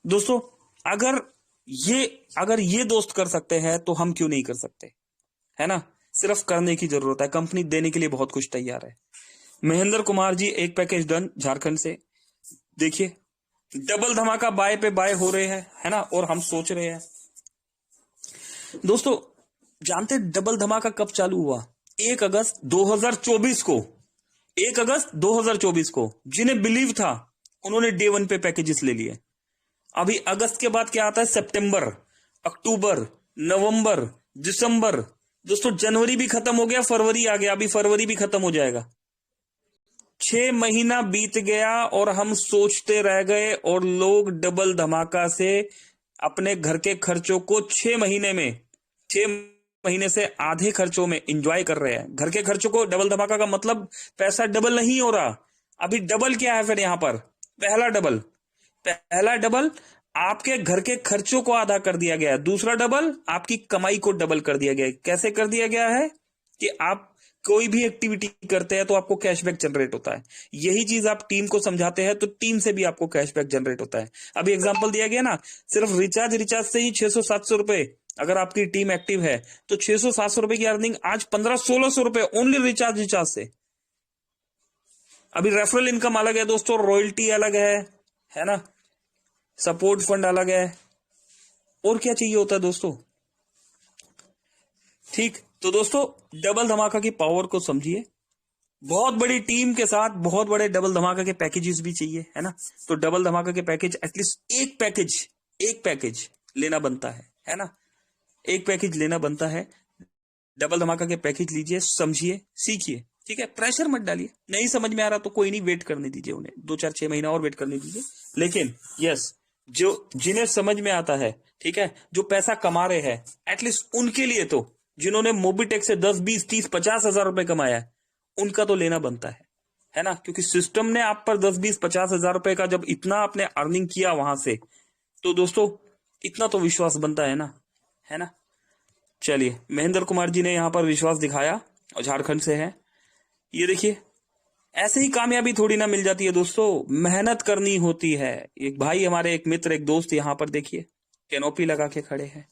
दोस्तों अगर ये दोस्त कर सकते हैं तो हम क्यों नहीं कर सकते, है ना। सिर्फ करने की जरूरत है, कंपनी देने के लिए बहुत कुछ तैयार है। महेंद्र कुमार जी एक पैकेज डन झारखंड से। देखिए डबल धमाका बाय पे बाय हो रहे हैं, है ना, और हम सोच रहे हैं। दोस्तों जानते डबल धमाका कब चालू हुआ? 1 अगस्त 2024 को। 1 अगस्त 2024 को जिन्हें बिलीव था उन्होंने डे 1 पे पैकेजेस ले लिए। अभी अगस्त के बाद क्या आता है? सितंबर, अक्टूबर, नवंबर, दिसंबर। दोस्तों जनवरी भी खत्म हो गया, फरवरी आ गया, अभी फरवरी भी खत्म हो जाएगा। 6 महीना बीत गया और हम सोचते रह गए, और लोग डबल धमाका से अपने घर के खर्चों को 6 महीने से आधे खर्चों में एंजॉय कर रहे हैं। घर के खर्चों को डबल धमाका का मतलब पैसा डबल नहीं हो रहा। अभी डबल क्या है फिर यहां पर? पहला डबल आपके घर के खर्चों को आधा कर दिया गया है। दूसरा डबल आपकी कमाई को डबल कर दिया गया है। कैसे कर दिया गया है? कि आप कोई भी एक्टिविटी करते हैं तो आपको कैशबैक जनरेट होता है। यही चीज आप टीम को समझाते हैं तो टीम से भी आपको कैशबैक जनरेट होता है। अभी एग्जांपल दिया गया ना, सिर्फ रिचार्ज से ही 600-700 रुपए, अगर आपकी टीम एक्टिव है तो 600-700 रुपए की अर्निंग आज 1500-1600 रुपए ओनली रिचार्ज से। अभी रेफरल इनकम अलग है दोस्तों, रॉयल्टी अलग है ना, सपोर्ट फंड अलग है, और क्या चाहिए होता है दोस्तों, ठीक। तो दोस्तों डबल धमाका की पावर को समझिए। बहुत बड़ी टीम के साथ बहुत बड़े डबल धमाका के पैकेजेस भी चाहिए, है ना। तो डबल धमाका के पैकेज एटलीस्ट एक पैकेज लेना बनता है ना। एक पैकेज लेना बनता है। डबल धमाका के पैकेज लीजिए, समझिए, सीखिए, ठीक है। प्रेशर मत डालिए, नहीं समझ में आ रहा तो कोई नहीं, वेट करने दीजिए उन्हें, 2 4 6 महीना और वेट करने दीजिए। लेकिन यस, जो जिन्हें समझ में आता है, ठीक है, जो पैसा कमा रहे हैं, एटलीस्ट उनके लिए तो, जिन्होंने मोबीटेक से 10 20 30 50 हजार रुपए कमाया है, उनका तो लेना बनता है ना। क्योंकि सिस्टम ने आप पर 10 20 50 हजार रुपए का जब इतना आपने अर्निंग किया वहां से, तो दोस्तों इतना तो विश्वास बनता है ना। चलिए महेंद्र कुमार जी ने यहां पर विश्वास दिखाया और झारखंड से है। ये देखिए ऐसे ही कामयाबी थोड़ी ना मिल जाती है दोस्तों, मेहनत करनी होती है। एक भाई हमारे, एक मित्र, एक दोस्त यहां पर देखिए कैनोपी लगा के खड़े हैं।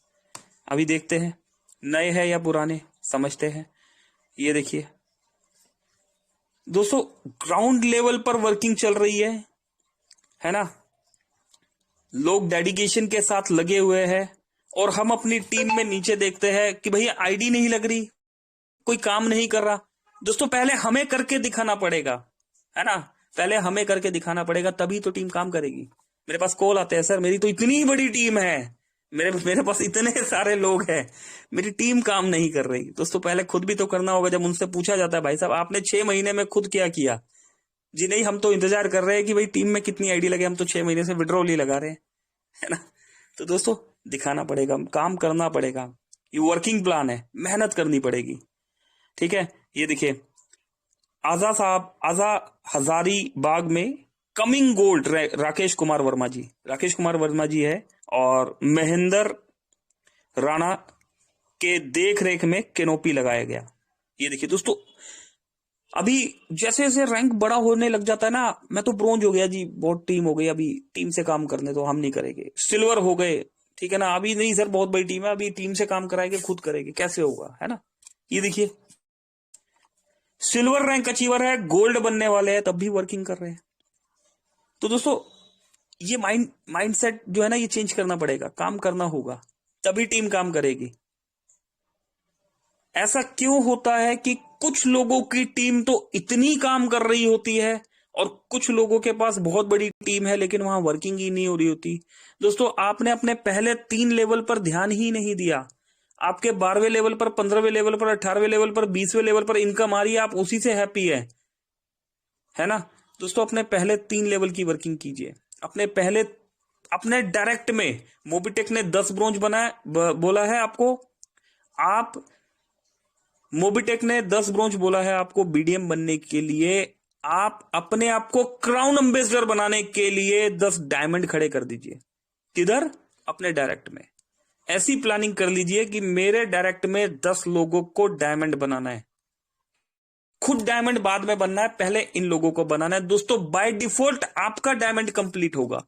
अभी देखते हैं नए हैं या पुराने, समझते हैं। ये देखिए दोस्तों ग्राउंड लेवल पर वर्किंग चल रही है ना। लोग डेडिकेशन के साथ लगे हुए हैं और हम अपनी टीम में नीचे देखते हैं कि भैया आईडी नहीं लग रही, कोई काम नहीं कर रहा। दोस्तों पहले हमें करके दिखाना पड़ेगा, है ना, पहले हमें करके दिखाना पड़ेगा, तभी तो टीम काम करेगी। मेरे पास कॉल आते हैं, सर मेरी तो इतनी बड़ी टीम है, मेरे पास इतने सारे लोग हैं, मेरी टीम काम नहीं कर रही। दोस्तों पहले खुद भी तो करना होगा। जब उनसे पूछा जाता है भाई साहब आपने 6 महीने में खुद क्या किया, जी नहीं हम तो इंतजार कर रहे हैं कि भाई टीम में कितनी आईडी लगे, हम तो 6 महीने से विड्रॉल ही लगा रहे हैं, है ना। तो दोस्तों दिखाना पड़ेगा, काम करना पड़ेगा, ये वर्किंग प्लान है, मेहनत करनी पड़ेगी, ठीक है। ये देखिए आजा हजारीबाग में कमिंग गोल्ड राकेश कुमार वर्मा जी है, और महेंद्र राणा के देख रेख में कैनोपी लगाया गया। ये देखिए दोस्तों, अभी जैसे जैसे रैंक बड़ा होने लग जाता है ना, मैं तो ब्रोंज हो गया जी, बहुत टीम हो गई, अभी टीम से काम करने तो हम नहीं करेंगे। सिल्वर हो गए, ठीक है ना, अभी नहीं सर बहुत बड़ी टीम है, अभी टीम से काम कराएंगे, खुद करेंगे, कैसे होगा, है ना। ये देखिए सिल्वर रैंक अचीवर है, गोल्ड बनने वाले हैं, तब भी वर्किंग कर रहे हैं। तो दोस्तों ये माइंडसेट जो है ना, ये चेंज करना पड़ेगा, काम करना होगा, तभी टीम काम करेगी। ऐसा क्यों होता है कि कुछ लोगों की टीम तो इतनी काम कर रही होती है और कुछ लोगों के पास बहुत बड़ी टीम है लेकिन वहां वर्किंग ही नहीं हो रही होती। दोस्तों आपने अपने पहले 3 लेवल पर ध्यान ही नहीं दिया। आपके 12वें लेवल पर, 15वें लेवल पर, 18वें लेवल पर, 20वें लेवल पर इनकम आ रही है, आप उसी से हैप्पी है ना। दोस्तों अपने पहले 3 लेवल की वर्किंग कीजिए। अपने डायरेक्ट में मोबिटेक ने 10 ब्रोंज बोला है आपको, आप मोबिटेक ने 10 ब्रोंज बोला है आपको बीडीएम बनने के लिए। आप अपने आप को क्राउन एम्बेसडर बनाने के लिए 10 डायमंड खड़े कर दीजिए। किधर? अपने डायरेक्ट में। ऐसी प्लानिंग कर लीजिए कि मेरे डायरेक्ट में 10 लोगों को डायमंड बनाना है, खुद डायमंड बाद में बनना है, पहले इन लोगों को बनाना है। दोस्तों बाय डिफॉल्ट आपका डायमंड कंप्लीट होगा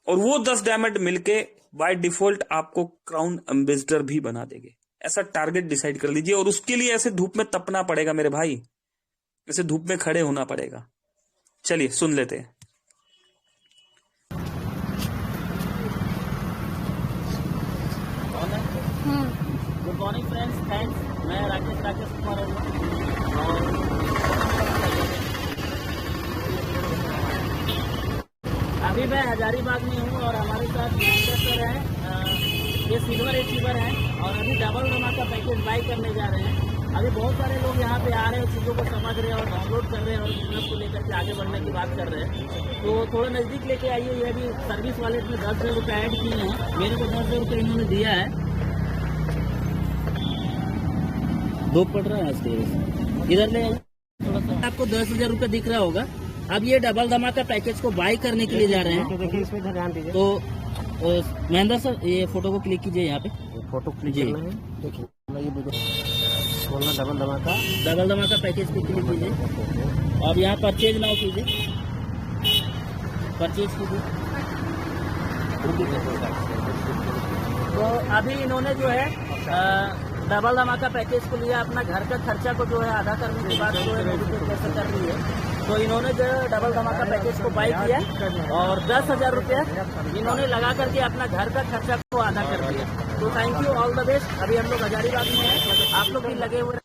और वो 10 डायमंड मिलके बाय डिफॉल्ट आपको क्राउन एम्बेसडर भी बना देंगे। ऐसा टारगेट डिसाइड कर लीजिए और उसके लिए ऐसे धूप में तपना पड़ेगा मेरे भाई, ऐसे धूप में खड़े होना पड़ेगा। चलिए सुन लेते हैं। Good morning friends, thanks. मैं राकेश कुमार और अभी मैं हजारीबाग में हूँ और हमारे साथ सर हैं, ये सिल्वर अचीवर हैं और अभी डबल धमाका पैकेज बाई करने जा रहे हैं। अभी बहुत सारे लोग यहाँ पे आ रहे हैं, चीज़ों को समझ रहे हैं और डाउनलोड कर रहे हैं और बिजनेस को लेकर के आगे बढ़ने की बात कर रहे हैं। तो थोड़ा नज़दीक लेके आइए। ये अभी सर्विस वॉलेट में 10,000 रुपये ऐड किए हैं, मेरे को 10,000 रुपये इन्होंने दिया है। धूप पड़ रहा है आज के, इधर ले थोड़ा सा, आपको 10,000 रुपये दिख रहा होगा। अब ये डबल धमाका पैकेज को बाई करने के लिए जा रहे हैं, तो देखिए इसमें ध्यान दीजिए। तो महेंद्र सर ये फोटो को क्लिक कीजिए, यहाँ पे फोटो क्लिक करना है, देखिए बोलना डबल धमाका पैकेज पे क्लिक कीजिए और यहाँ परचेज नाउ कीजिए, परचेज कीजिए। तो अभी इन्होंने जो है डबल धमाका पैकेज को लिया, अपना घर का खर्चा को जो है आधा करने के बाद जो है मोबिटेक कैसे कर रही है। तो इन्होंने जो डबल धमाका पैकेज को बाई किया और 10,000 रुपये इन्होंने लगा करके अपना घर का खर्चा को आधा कर दिया। तो thank you, all the best. अभी हम लोग हजारीबाग में हैं, आप लोग भी लगे हुए।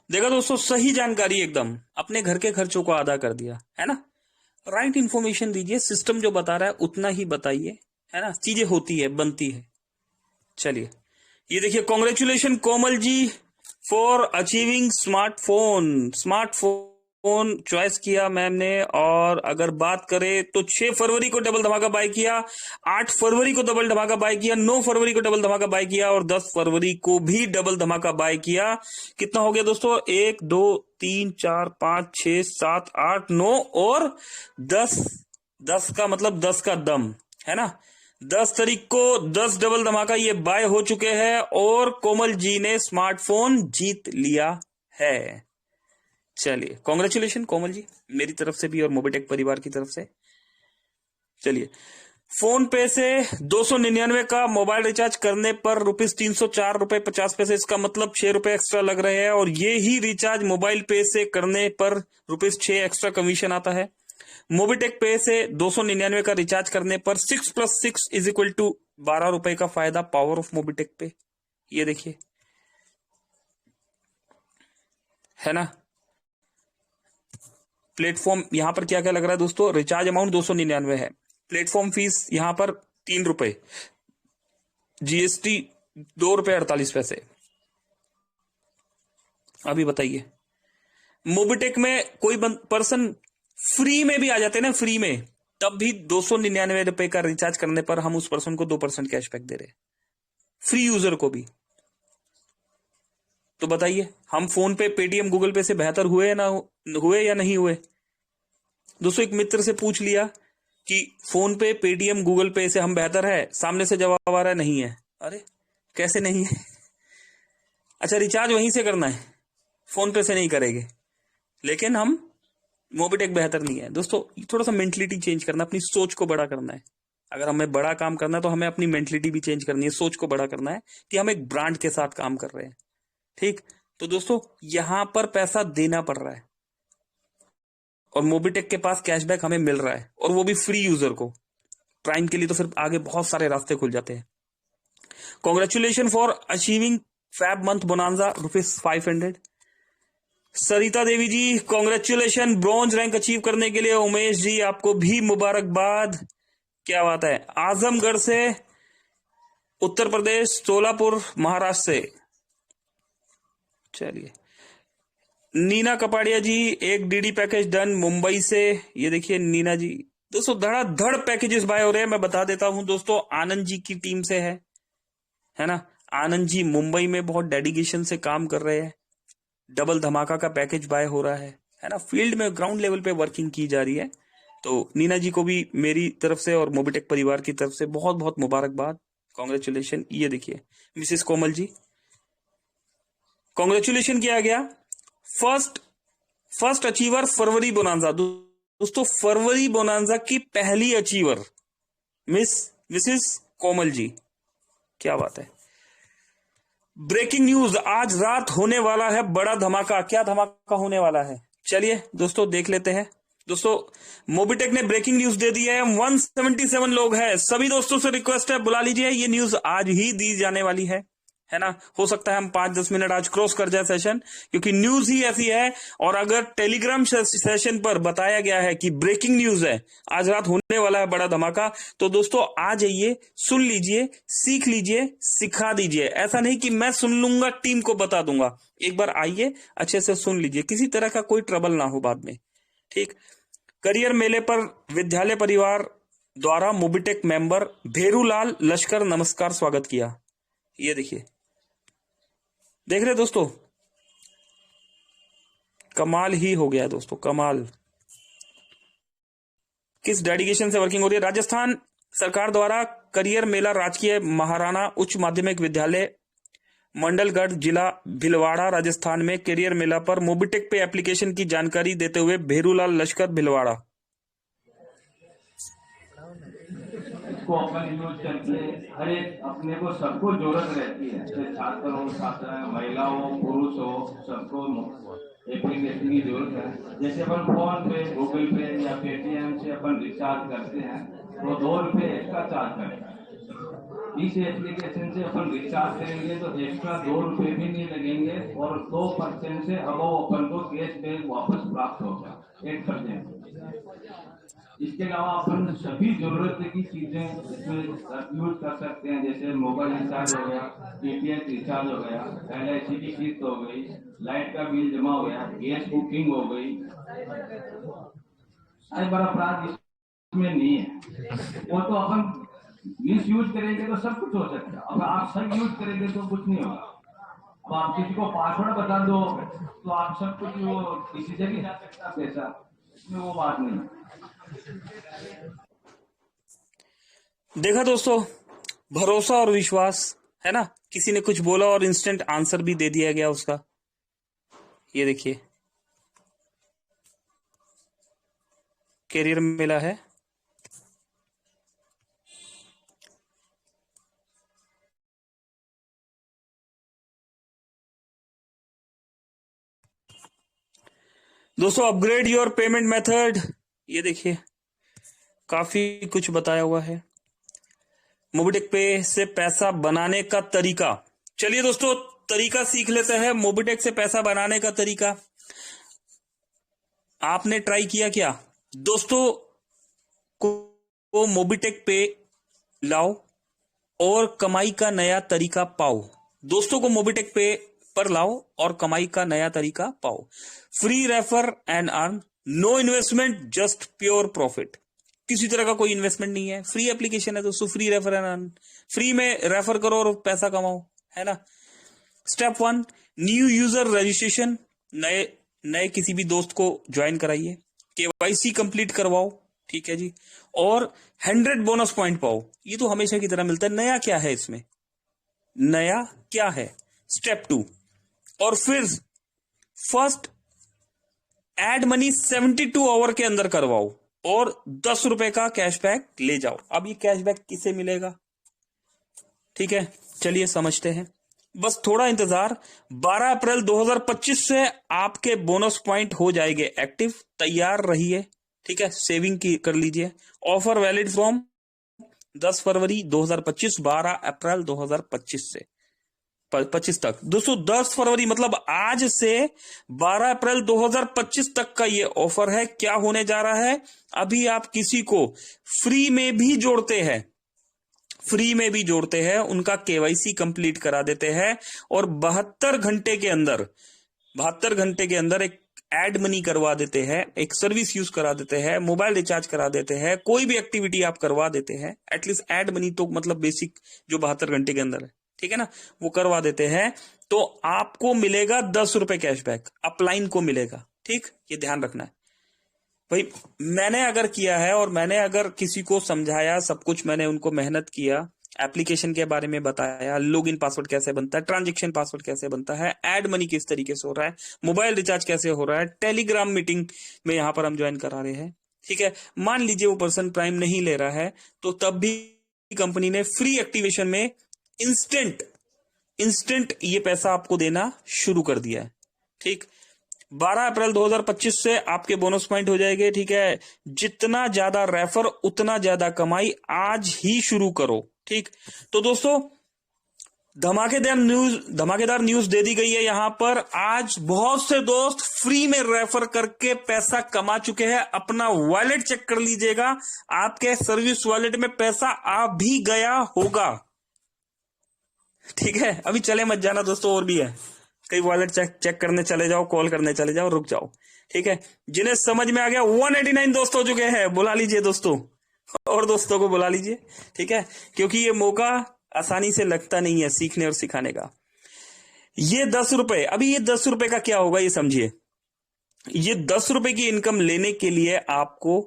देखा दोस्तों, सही जानकारी, एकदम अपने घर के खर्चों को आधा कर दिया, है ना। राइट इन्फॉर्मेशन दीजिए, सिस्टम जो बता रहा है उतना ही बताइए, है ना। चीजें होती है, बनती है। चलिए ये देखिए, congratulation Komal ji for achieving smartphone choice किया मैम ने। और अगर बात करें तो 6 फरवरी को डबल धमाका बाय किया, 8 फरवरी को डबल धमाका बाय किया, 9 फरवरी को डबल धमाका बाय किया और 10 फरवरी को भी डबल धमाका बाय किया। कितना हो गया दोस्तों? 1 2 3 4 5 6 7 8 9 और 10 का मतलब 10 का दम, है ना। 10 तारीख को 10 डबल धमाका ये बाय हो चुके हैं और कोमल जी ने स्मार्टफोन जीत लिया है। चलिए कॉन्ग्रेचुलेशन कोमल जी, मेरी तरफ से भी और मोबिटेक परिवार की तरफ से। चलिए, फोन पे से 299 का मोबाइल रिचार्ज करने पर ₹304.50, इसका मतलब 6 रुपए एक्स्ट्रा लग रहे हैं और ये ही रिचार्ज मोबाइल पे से करने पर ₹6 एक्स्ट्रा कमीशन आता है। मोबिटेक पे से 299 का रिचार्ज करने पर 6 + 6 = ₹12 का फायदा पावर ऑफ मोबिटेक पे, ये देखिए, है ना। प्लेटफॉर्म यहां पर क्या क्या लग रहा है दोस्तों, रिचार्ज अमाउंट 299 है, प्लेटफॉर्म फीस यहां पर ₹3, जीएसटी ₹2.48। अभी बताइए, मोबिटेक में कोई पर्सन फ्री में भी आ जाते हैं ना, फ्री में, तब भी ₹299 का रिचार्ज करने पर हम उस पर्सन को 2% कैशबैक दे रहे हैं, फ्री यूजर को भी। तो बताइए, हम फोन पे, पेटीएम, गूगल पे से बेहतर हुए या नहीं हुए दोस्तों? एक मित्र से पूछ लिया कि फोन पे, पेटीएम, गूगल पे से हम बेहतर है, सामने से जवाब आ रहा है नहीं है। अरे कैसे नहीं है? अच्छा, रिचार्ज वहीं से करना है, फोन पे से नहीं करेंगे, लेकिन हम मोबिटेक बेहतर नहीं है दोस्तों। थोड़ा सा मेंटलिटी चेंज करना, अपनी सोच को बड़ा करना है। अगर हमें बड़ा काम करना है तो हमें अपनी मेंटलिटी भी चेंज करनी है, सोच को बड़ा करना है कि हम एक ब्रांड के साथ काम कर रहे हैं। ठीक, तो दोस्तों यहां पर पैसा देना पड़ रहा है और मोबिटेक के पास कैशबैक हमें मिल रहा है, और वो भी फ्री यूजर को। प्राइम के लिए तो फिर आगे बहुत सारे रास्ते खुल जाते हैं। Congratulation for achieving fab month bonanza ₹500। Sarita Devi ji, congratulation, bronze rank achieve करने के लिए। उमेश जी, आपको भी मुबारकबाद, क्या बात है। आजमगढ़ से, उत्तर प्रदेश, सोलापुर, महाराष्ट्र से। चलिए, नीना कपाड़िया जी, एक डीडी पैकेज डन मुंबई से। ये देखिए नीना जी, दोस्तों धड़ाधड़ पैकेजेस बाय हो रहे हैं। मैं बता देता हूं दोस्तों, आनंद जी की टीम से है ना। आनंद जी मुंबई में बहुत डेडिकेशन से काम कर रहे हैं, डबल धमाका का पैकेज बाय हो रहा है ना। फील्ड में ग्राउंड लेवल पे वर्किंग की जा रही है। तो नीना जी को भी मेरी तरफ से और मोबिटेक परिवार की तरफ से बहुत बहुत मुबारकबाद, कॉन्ग्रेचुलेशन। ये देखिए मिसेस कोमल जी, कॉन्ग्रेचुलेशन किया गया। फर्स्ट अचीवर फरवरी बोनांजा, दोस्तों फरवरी बोनांजा की पहली अचीवर मिसेस कोमल जी, क्या बात है। ब्रेकिंग न्यूज, आज रात होने वाला है बड़ा धमाका। क्या धमाका होने वाला है, चलिए दोस्तों देख लेते हैं। दोस्तों मोबिटेक ने ब्रेकिंग न्यूज दे दी है, 177 लोग हैं। सभी दोस्तों से रिक्वेस्ट है, बुला लीजिए, ये न्यूज आज ही दी जाने वाली है ना। हो सकता है हम 5-10 मिनट आज क्रॉस कर जाए सेशन, क्योंकि न्यूज ही ऐसी है। और अगर टेलीग्राम सेशन पर बताया गया है कि ब्रेकिंग न्यूज है, आज रात होने वाला है बड़ा धमाका, तो दोस्तों आ जाइए, सुन लीजिए, सीख लीजिए, सिखा दीजिए। ऐसा नहीं कि मैं सुन लूंगा, टीम को बता दूंगा। एक बार आइए, अच्छे से सुन लीजिए, किसी तरह का कोई ट्रबल ना हो बाद में। ठीक, करियर मेले पर विद्यालय परिवार द्वारा मोबिटेक मेंबर भेरूलाल लश्कर नमस्कार स्वागत किया। ये देखिए, देख रहे दोस्तों, कमाल ही हो गया दोस्तों, कमाल। किस डेडिकेशन से वर्किंग हो रही है। राजस्थान सरकार द्वारा करियर मेला राजकीय महाराणा उच्च माध्यमिक विद्यालय मंडलगढ़, जिला भिलवाड़ा, राजस्थान में करियर मेला पर मोबिटेक पे एप्लीकेशन की जानकारी देते हुए भेरूलाल लश्कर, भिलवाड़ा। को अपन यूज करके हर एक अपने को सबको जरूरत रहती है, जैसे छात्र हो, छात्रा, महिला हो, पुरुष हो, सबको एप्लीकेशन की जरूरत है। जैसे अपन फोन पे, गूगल पे या पेटीएम से अपन रिचार्ज करते हैं तो ₹2 एक्स्ट्रा चार्ज करेगा। इस एप्लीकेशन से अपन रिचार्ज करेंगे तो एक्स्ट्रा ₹2 भी नहीं लगेंगे और 2% से अबव अपन को कैशबैक वापस प्राप्त होगा, 8%। इसके अलावा अपन सभी जरूरत की चीजें इसमें यूज कर सकते हैं, जैसे मोबाइल रिचार्ज हो गया, डीटीएच रिचार्ज हो गया, LIC की किस्त हो गई, लाइट का बिल जमा हो गया, गैस बुकिंग हो गई। आज बड़ा अपराध इसमें नहीं है, वो तो अपन मिस यूज करेंगे तो सब कुछ हो सकता है। अब आप सब यूज करेंगे तो कुछ नहीं होगा। अब आप किसी को पासवर्ड बता दो तो आप सब कुछ, वो किसी से भी जा सकता पैसा, इसमें वो बात नहीं। देखा दोस्तों, भरोसा और विश्वास है ना। किसी ने कुछ बोला और इंस्टेंट आंसर भी दे दिया गया उसका। ये देखिए, कैरियर मेला है। दोस्तों अपग्रेड योर पेमेंट मेथड, ये देखिए काफी कुछ बताया हुआ है। मोबिटेक पे से पैसा बनाने का तरीका। चलिए दोस्तों, तरीका सीख लेते हैं। मोबिटेक से पैसा बनाने का तरीका आपने ट्राई किया क्या? दोस्तों को मोबिटेक पे लाओ और कमाई का नया तरीका पाओ। दोस्तों को मोबिटेक पे पर लाओ और कमाई का नया तरीका पाओ। Free refer and earn, no investment, just pure profit. किसी तरह का कोई इन्वेस्टमेंट नहीं है, फ्री एप्लीकेशन है दोस्तों। Free refer and earn, free में रेफर करो और पैसा कमाओ, है ना। स्टेप 1, न्यू यूजर रजिस्ट्रेशन, नए किसी भी दोस्त को ज्वाइन कराइए, केवाईसी कंप्लीट करवाओ, ठीक है जी, और 100 बोनस पॉइंट पाओ। ये तो हमेशा की तरह मिलता है। नया क्या है इसमें? नया क्या है? स्टेप 2, और फिर फर्स्ट एड मनी 72 आवर के अंदर करवाओ और 10 रुपए का कैशबैक ले जाओ। अब ये कैशबैक किसे मिलेगा? ठीक है, चलिए समझते हैं। बस थोड़ा इंतजार, 12 अप्रैल 2025 से आपके बोनस पॉइंट हो जाएंगे एक्टिव। तैयार रहिए, ठीक है, सेविंग की कर लीजिए। ऑफर वैलिड फ्रॉम 10 फरवरी 2025, 12 अप्रैल 2025 से 25 तक। दोस्तों 10 फरवरी मतलब आज से 12 अप्रैल 2025 तक का ये ऑफर है। क्या होने जा रहा है? अभी आप किसी को फ्री में भी जोड़ते हैं, उनका केवाईसी कंप्लीट करा देते हैं और 72 घंटे के अंदर एक एड मनी करवा देते हैं, एक सर्विस यूज करा देते हैं, मोबाइल रिचार्ज करा देते हैं, कोई भी एक्टिविटी आप करवा देते हैं। एटलीस्ट एड मनी तो मतलब बेसिक जो 72 घंटे के अंदर है, ठीक है ना, वो करवा देते हैं, तो आपको मिलेगा 10 रुपए कैशबैक, अपलाइन को मिलेगा। ठीक, ये ध्यान रखना है भाई। मैंने अगर किया है और मैंने अगर किसी को समझाया, सब कुछ मैंने उनको मेहनत किया, एप्लीकेशन के बारे में बताया, लॉगिन पासवर्ड कैसे बनता है, ट्रांजैक्शन पासवर्ड कैसे बनता है, एड मनी किस तरीके से हो रहा है, मोबाइल रिचार्ज कैसे हो रहा है, टेलीग्राम मीटिंग में यहां पर हम ज्वाइन करा रहे हैं, ठीक है। मान लीजिए वो पर्सन प्राइम नहीं ले रहा है, तो तब भी कंपनी ने फ्री एक्टिवेशन में इंस्टेंट ये पैसा आपको देना शुरू कर दिया है। ठीक, 12 अप्रैल 2025 से आपके बोनस पॉइंट हो जाएंगे, ठीक है। जितना ज्यादा रेफर उतना ज्यादा कमाई, आज ही शुरू करो। ठीक, तो दोस्तों धमाकेदार न्यूज दे दी गई है यहां पर। आज बहुत से दोस्त फ्री में रेफर करके पैसा कमा चुके हैं। अपना वॉलेट चेक कर लीजिएगा, आपके सर्विस वॉलेट में पैसा आ भी गया होगा, ठीक है। अभी चले मत जाना दोस्तों, और भी है कई वॉलेट चेक करने चले जाओ, कॉल करने चले जाओ, रुक जाओ, ठीक है। जिन्हें समझ में आ गया, 189 दोस्त हो चुके हैं, बुला लीजिए दोस्तों, और दोस्तों को बुला लीजिए, ठीक है, क्योंकि ये मौका आसानी से लगता नहीं है सीखने और सिखाने का। ये 10 रुपए, अभी ये 10 रुपए का क्या होगा ये समझिए। ये 10 रुपए की इनकम लेने के लिए आपको,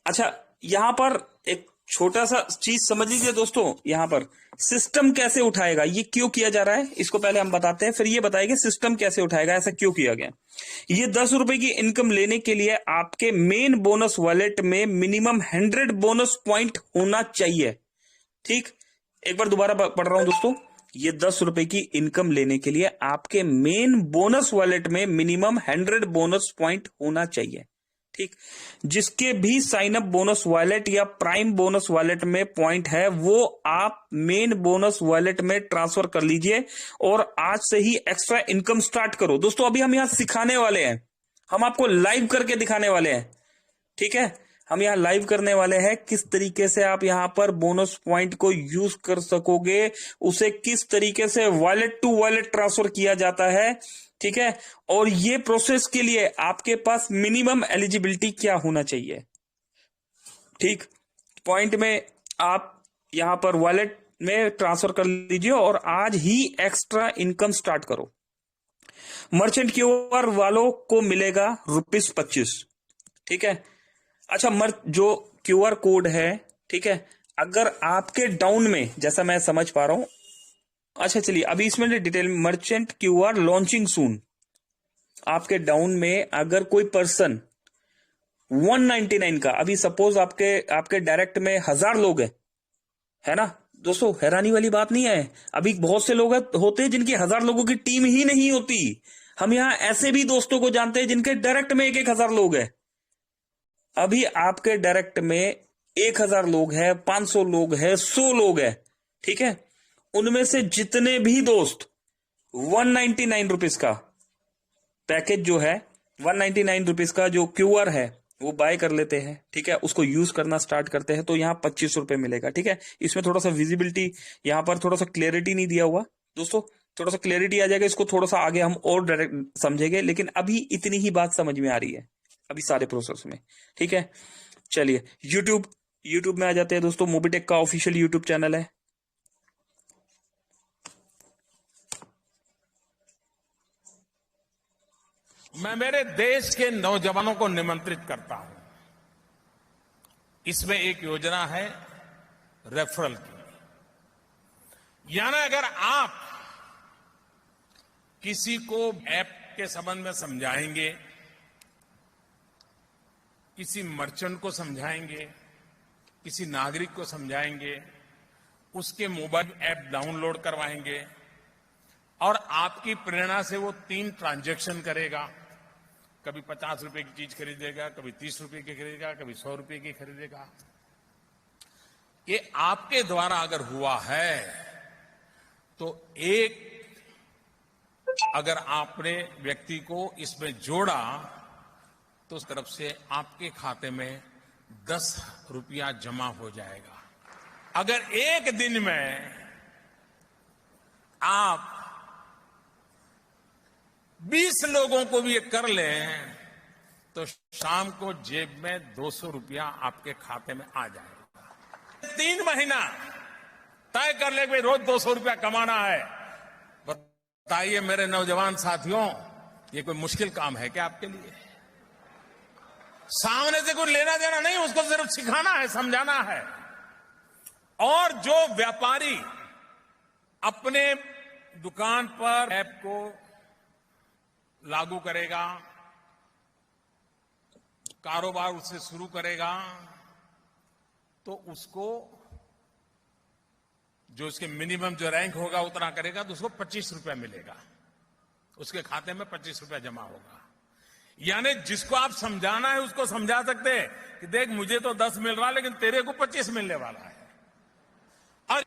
अच्छा यहां पर एक छोटा सा चीज समझ लीजिए दोस्तों, यहां पर सिस्टम कैसे उठाएगा, ये क्यों किया जा रहा है, इसको पहले हम बताते हैं, फिर ये बताएंगे सिस्टम कैसे उठाएगा, ऐसा क्यों किया गया। ये 10 रुपए की इनकम लेने के लिए आपके मेन बोनस वॉलेट में मिनिमम 100 बोनस पॉइंट होना चाहिए। ठीक, एक बार दोबारा पढ़ रहा हूं दोस्तों, ये 10 रुपए की इनकम लेने के लिए आपके मेन बोनस वॉलेट में मिनिमम 100 बोनस पॉइंट होना चाहिए। ठीक, जिसके भी साइन अप बोनस वॉलेट या प्राइम बोनस वॉलेट में पॉइंट है, वो आप मेन बोनस वॉलेट में ट्रांसफर कर लीजिए और आज से ही एक्स्ट्रा इनकम स्टार्ट करो। दोस्तों अभी हम यहां सिखाने वाले हैं, हम आपको लाइव करके दिखाने वाले हैं, ठीक है। हम यहाँ लाइव करने वाले हैं किस तरीके से आप यहाँ पर बोनस पॉइंट को यूज कर सकोगे, उसे किस तरीके से वॉलेट टू वॉलेट ट्रांसफर किया जाता है, ठीक है। और ये प्रोसेस के लिए आपके पास मिनिमम एलिजिबिलिटी क्या होना चाहिए। ठीक, पॉइंट में आप यहां पर वॉलेट में ट्रांसफर कर लीजिए और आज ही एक्स्ट्रा इनकम स्टार्ट करो। मर्चेंट क्यूआर वालों को मिलेगा ₹25, ठीक है। अच्छा, जो क्यूआर कोड है, ठीक है, अगर आपके डाउन में, जैसा मैं समझ पा रहा हूं, अच्छा चलिए अभी इसमें डिटेल, मर्चेंट क्यूआर लॉन्चिंग सून, आपके डाउन में अगर कोई पर्सन 199 का, अभी सपोज आपके डायरेक्ट में 1000 लोग है ना दोस्तों, हैरानी वाली बात नहीं है। अभी बहुत से लोग होते हैं जिनकी 1000 लोगों की टीम ही नहीं होती। हम यहां ऐसे भी दोस्तों को जानते हैं जिनके डायरेक्ट में 1000 लोग हैं। अभी आपके डायरेक्ट में 1000 लोग हैं, 500 लोग हैं, 100 लोग हैं, ठीक है, उनमें से जितने भी दोस्त 199 रुपीज का पैकेज जो है, 199 रुपीज का जो क्यूआर है वो बाय कर लेते हैं, ठीक है, उसको यूज करना स्टार्ट करते हैं, तो यहाँ 25 रुपए मिलेगा, ठीक है। इसमें थोड़ा सा विजिबिलिटी, यहाँ पर थोड़ा सा क्लियरिटी नहीं दिया हुआ दोस्तों, थोड़ा सा क्लियरिटी आ जाएगा, इसको थोड़ा सा आगे हम और डायरेक्ट समझेंगे, लेकिन अभी इतनी ही बात समझ में आ रही है अभी सारे प्रोसेस में, ठीक है। चलिए यूट्यूब में आ जाते हैं दोस्तों। मोबीटेक का ऑफिशियल यूट्यूब चैनल है, मैं मेरे देश के नौजवानों को निमंत्रित करता हूं। इसमें एक योजना है रेफरल की, यानी अगर आप किसी को ऐप के संबंध में समझाएंगे, किसी मर्चेंट को समझाएंगे, किसी नागरिक को समझाएंगे, उसके मोबाइल ऐप डाउनलोड करवाएंगे और आपकी प्रेरणा से वो 3 ट्रांजैक्शन करेगा, कभी 50 रुपए की चीज खरीदेगा, कभी 30 रुपए की खरीदेगा, कभी 100 रुपए की खरीदेगा। ये आपके द्वारा अगर हुआ है तो अगर आपने व्यक्ति को इसमें जोड़ा तो उस तरफ से आपके खाते में 10 रुपया जमा हो जाएगा। अगर एक दिन में आप 20 लोगों को भी ये कर लें तो शाम को जेब में 200 रुपया आपके खाते में आ जाएगा। 3 महीना तय कर ले भाई रोज 200 रुपया कमाना है। बताइए मेरे नौजवान साथियों, ये कोई मुश्किल काम है क्या आपके लिए? सामने से कुछ लेना देना नहीं, उसको सिर्फ सिखाना है, समझाना है। और जो व्यापारी अपने दुकान पर ऐप को लागू करेगा, कारोबार उससे शुरू करेगा, तो उसको जो उसके मिनिमम जो रैंक होगा उतना करेगा तो उसको 25 रुपया मिलेगा, उसके खाते में 25 रुपया जमा होगा। यानी जिसको आप समझाना है उसको समझा सकते हैं कि देख मुझे तो 10 मिल रहा है लेकिन तेरे को 25 मिलने वाला है। और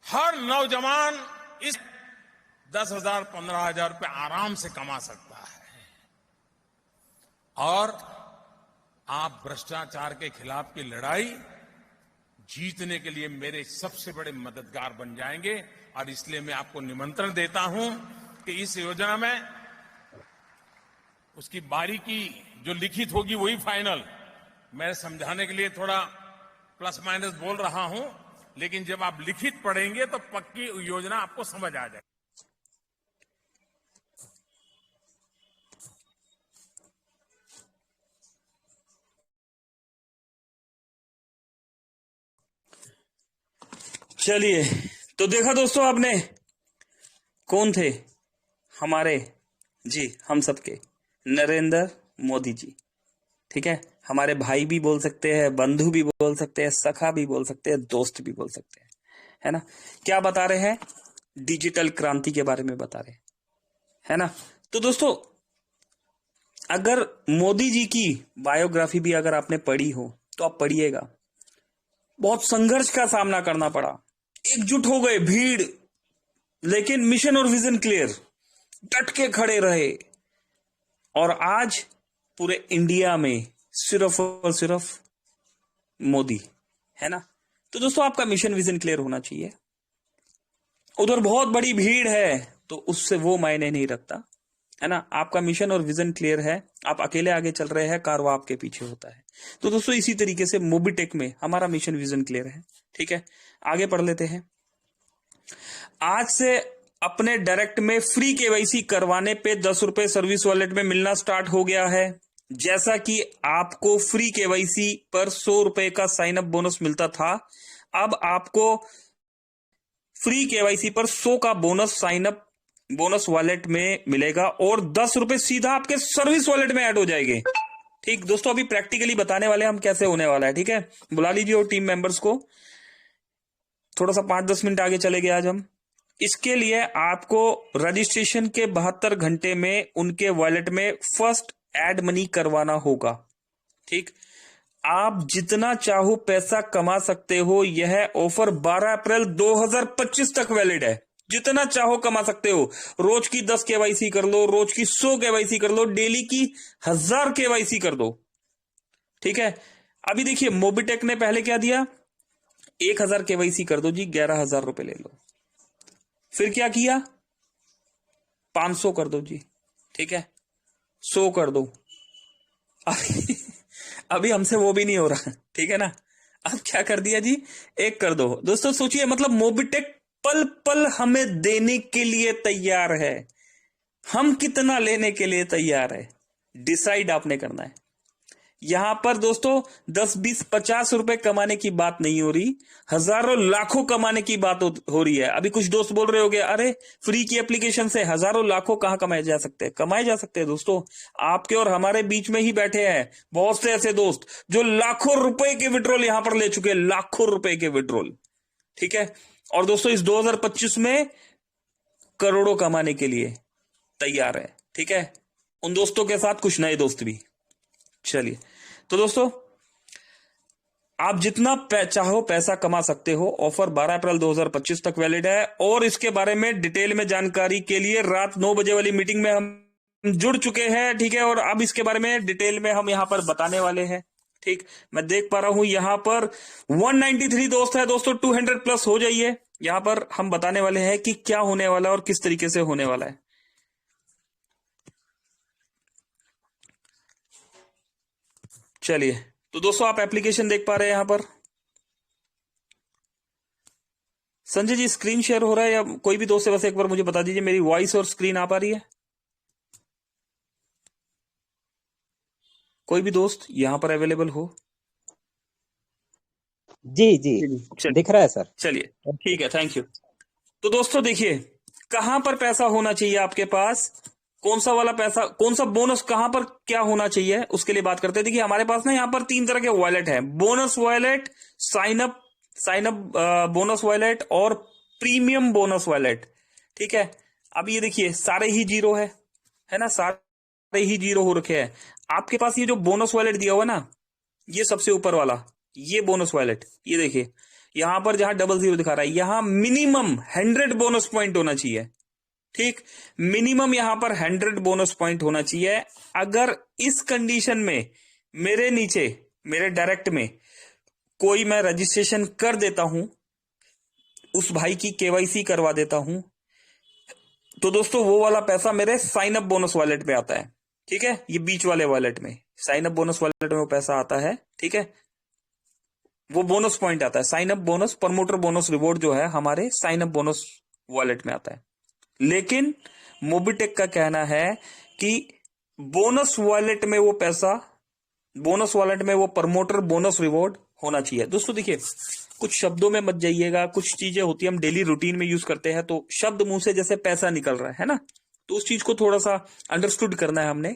हर नौजवान इस 10,000 15,000 रुपये आराम से कमा सकता है। और आप भ्रष्टाचार के खिलाफ की लड़ाई जीतने के लिए मेरे सबसे बड़े मददगार बन जाएंगे। और इसलिए मैं आपको निमंत्रण देता हूं कि इस योजना में उसकी बारीकी जो लिखित होगी वही फाइनल। मैं समझाने के लिए थोड़ा प्लस माइनस बोल रहा हूं, लेकिन जब आप लिखित पढ़ेंगे तो पक्की योजना आपको समझ आ जाएगी। चलिए, तो देखा दोस्तों आपने कौन थे हमारे हम सबके नरेंद्र मोदी जी, ठीक है। हमारे भाई भी बोल सकते हैं, बंधु भी बोल सकते हैं, सखा भी बोल सकते हैं, दोस्त भी बोल सकते हैं, है ना। क्या बता रहे हैं? डिजिटल क्रांति के बारे में बता रहे हैं, है ना। तो दोस्तों अगर मोदी जी की बायोग्राफी भी अगर आपने पढ़ी हो तो आप पढ़िएगा। बहुत संघर्ष का सामना करना पड़ा, एकजुट हो गए भीड़, लेकिन मिशन और विजन क्लियर, डट के खड़े रहे। और आज पूरे इंडिया में सिर्फ और सिर्फ मोदी, है ना। तो दोस्तों आपका मिशन विजन क्लियर होना चाहिए। उधर बहुत बड़ी भीड़ है तो उससे वो मायने नहीं रखता, है ना। आपका मिशन और विजन क्लियर है, आप अकेले आगे चल रहे हैं, कारवां आपके पीछे होता है। तो दोस्तों इसी तरीके से मोबीटेक में हमारा मिशन विजन क्लियर है, ठीक है। आगे पढ़ लेते हैं। आज से अपने डायरेक्ट में फ्री केवाईसी करवाने पे 10 रुपए सर्विस वॉलेट में मिलना स्टार्ट हो गया है। जैसा कि आपको फ्री केवाईसी पर 100 रुपए का साइन अप बोनस मिलता था, अब आपको फ्री केवाईसी पर 100 का bonus sign up bonus wallet में मिलेगा और 10 रुपए सीधा आपके सर्विस वॉलेट में ऐड हो जाएंगे। ठीक दोस्तों, अभी प्रैक्टिकली बताने वाले हम कैसे होने वाला है, ठीक है। बुला लीजिए और टीम मेंबर्स को, थोड़ा सा 5-10 मिनट आगे चले गए आज हम। इसके लिए आपको रजिस्ट्रेशन के 72 घंटे में उनके वॉलेट में फर्स्ट ऐड मनी करवाना होगा, ठीक। आप जितना चाहो पैसा कमा सकते हो। यह ऑफर 12 अप्रैल 2025 तक वैलिड है। जितना चाहो कमा सकते हो। रोज की 10 केवाईसी कर लो, रोज की 100 केवाईसी कर लो, डेली की 1000 केवाईसी कर दो। ठीक है, अभी देखिए मोबिटेक ने पहले क्या दिया, 1000 केवाईसी कर दो जी, 11,000 रुपए ले लो। फिर क्या किया, 500 कर दो जी, ठीक है, 100 कर दो। अभी हमसे वो भी नहीं हो रहा, ठीक है ना। अब क्या कर दिया जी, 1 कर दो। दोस्तों सोचिए, मतलब मोबिटेक पल पल हमें देने के लिए तैयार है। हम कितना लेने के लिए तैयार है, डिसाइड आपने करना है। यहां पर दोस्तों 10, 20, 50 रुपए कमाने की बात नहीं हो रही, हजारों लाखों कमाने की बात हो रही है। अभी कुछ दोस्त बोल रहे होंगे, अरे फ्री की एप्लीकेशन से हजारों लाखों कहां कमाए जा सकते हैं। कमाए जा सकते हैं दोस्तों। आपके और हमारे बीच में ही बैठे हैं बहुत से ऐसे दोस्त जो लाखों रुपए के विड्रॉल यहां पर ले चुके हैं, लाखों रुपए के विड्रॉल। ठीक है, और दोस्तों इस 2025 में करोड़ों कमाने के लिए तैयार है। ठीक है, उन दोस्तों के साथ कुछ नए दोस्त भी। चलिए, तो दोस्तों आप जितना चाहो पैसा कमा सकते हो। ऑफर 12 अप्रैल 2025 तक वैलिड है। और इसके बारे में डिटेल में जानकारी के लिए रात 9 बजे वाली मीटिंग में हम जुड़ चुके हैं। ठीक है, और अब इसके बारे में डिटेल में हम यहां पर बताने वाले हैं। ठीक, मैं देख पा रहा हूं यहां पर 193 दोस्त है। दोस्तों 200 प्लस हो जाइए। यहां पर हम बताने वाले हैं कि क्या होने वाला है और किस तरीके से होने वाला है। चलिए, तो दोस्तों आप एप्लीकेशन देख पा रहे हैं यहां पर। संजय जी स्क्रीन शेयर हो रहा है या कोई भी दोस्त है, बस एक बार मुझे बता दीजिए मेरी वॉइस और स्क्रीन आ पा रही है। कोई भी दोस्त यहां पर अवेलेबल हो। जी जी, दिख रहा है सर। चलिए ठीक है, थैंक यू। तो दोस्तों देखिए, कहां पर पैसा होना चाहिए आपके पास, कौन सा वाला पैसा, कौन सा बोनस कहां पर क्या होना चाहिए, उसके लिए बात करते हैं। देखिए हमारे पास ना यहां पर 3 तरह के वॉलेट है, bonus wallet, sign up bonus wallet और प्रीमियम बोनस वॉलेट। ठीक है, अब ये देखिए सारे ही जीरो है ना, सारे ही जीरो हो रखे हैं। आपके पास ये जो बोनस वॉलेट दिया हुआ ना, ये सबसे ऊपर वाला, ये बोनस वॉलेट, ये देखिए यहां पर जहां 00 दिखा रहा है, यहां मिनिमम 100 बोनस पॉइंट होना चाहिए। ठीक, मिनिमम यहां पर 100 बोनस पॉइंट होना चाहिए। अगर इस कंडीशन में मेरे नीचे, मेरे डायरेक्ट में कोई मैं रजिस्ट्रेशन कर देता हूं, उस भाई की केवाईसी करवा देता हूं, तो दोस्तों वो वाला पैसा मेरे साइन अप बोनस वॉलेट में आता है। ठीक है, ये बीच वाले वॉलेट में, साइन अप बोनस वॉलेट में वो पैसा आता है। ठीक है, वो बोनस पॉइंट आता है, sign up bonus, promoter bonus reward जो है हमारे साइन अप बोनस वॉलेट में आता है। लेकिन मोबिटेक का कहना है कि बोनस वॉलेट में वो पैसा, बोनस वॉलेट में वो प्रमोटर बोनस रिवॉर्ड होना चाहिए। दोस्तों देखिए, कुछ शब्दों में मत जाइएगा, कुछ चीजें होती है हम डेली रूटीन में यूज करते हैं, तो शब्द मुंह से जैसे पैसा निकल रहा है ना, तो उस चीज को थोड़ा सा अंडरस्टूड करना है हमने,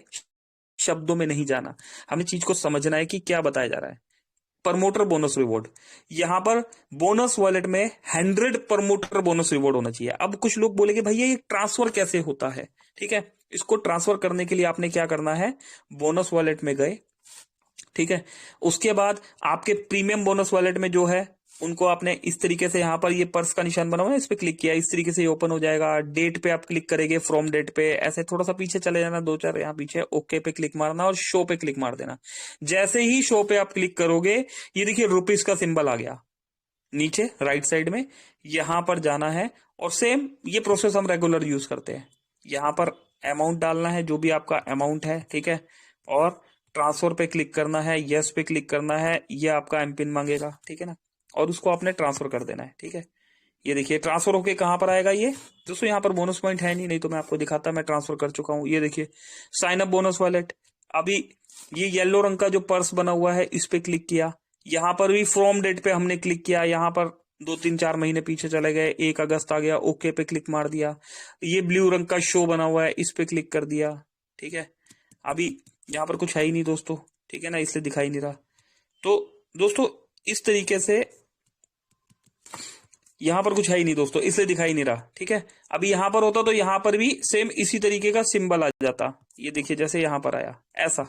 शब्दों में नहीं जाना, हमें चीज को समझना है कि क्या बताया जा रहा है। प्रमोटर बोनस रिवॉर्ड, यहां पर बोनस वॉलेट में 100 प्रमोटर बोनस रिवॉर्ड होना चाहिए। अब कुछ लोग बोलेंगे भैया ये ट्रांसफर कैसे होता है। ठीक है, इसको ट्रांसफर करने के लिए आपने क्या करना है, बोनस वॉलेट में गए। ठीक है, उसके बाद आपके प्रीमियम बोनस वॉलेट में जो है उनको आपने इस तरीके से, यहां पर ये पर्स का निशान बना हुआ है, इस पे क्लिक किया, इस तरीके से ये ओपन हो जाएगा। डेट पे आप क्लिक करेंगे, फ्रॉम डेट पे, ऐसे थोड़ा सा पीछे चले जाना, 2-4 यहाँ पीछे, ओके पे क्लिक मारना और शो पे क्लिक मार देना। जैसे ही शो पे आप क्लिक करोगे, ये देखिए रुपीस का सिंबल आ गया नीचे राइट साइड में, यहां पर जाना है और सेम ये प्रोसेस हम रेगुलर यूज करते हैं। यहां पर अमाउंट डालना है, जो भी आपका अमाउंट है। ठीक है, और ट्रांसफर पे क्लिक करना है, यस पे क्लिक करना है, ये आपका एमपिन मांगेगा। ठीक है ना, और उसको आपने ट्रांसफर कर देना है। ठीक है, ये देखिए ट्रांसफर होके कहां पर आएगा ये दोस्तों, यहाँ पर बोनस पॉइंट है नहीं तो मैं आपको दिखाता, मैं ट्रांसफर कर चुका हूं। ये देखिए साइन अप बोनस वॉलेट, अभी ये येलो रंग का जो पर्स बना हुआ है इस पे क्लिक किया, यहां पर भी फ्रॉम डेट पे हमने क्लिक किया, यहां पर 2-3-4 महीने पीछे चले गए, 1 अगस्त आ गया, ओके पे क्लिक मार दिया। ये ब्लू रंग का शो बना हुआ है, इस पे क्लिक कर दिया। ठीक है, अभी यहाँ पर कुछ है ही नहीं दोस्तों, ठीक है ना, इसलिए दिखाई नहीं रहा। तो दोस्तों इस तरीके से यहां पर कुछ है ही नहीं दोस्तों, इसलिए दिखाई नहीं रहा। ठीक है, अभी यहां पर होता तो यहां पर भी सेम इसी तरीके का सिंबल आ जाता। ये देखिए जैसे यहां पर आया ऐसा,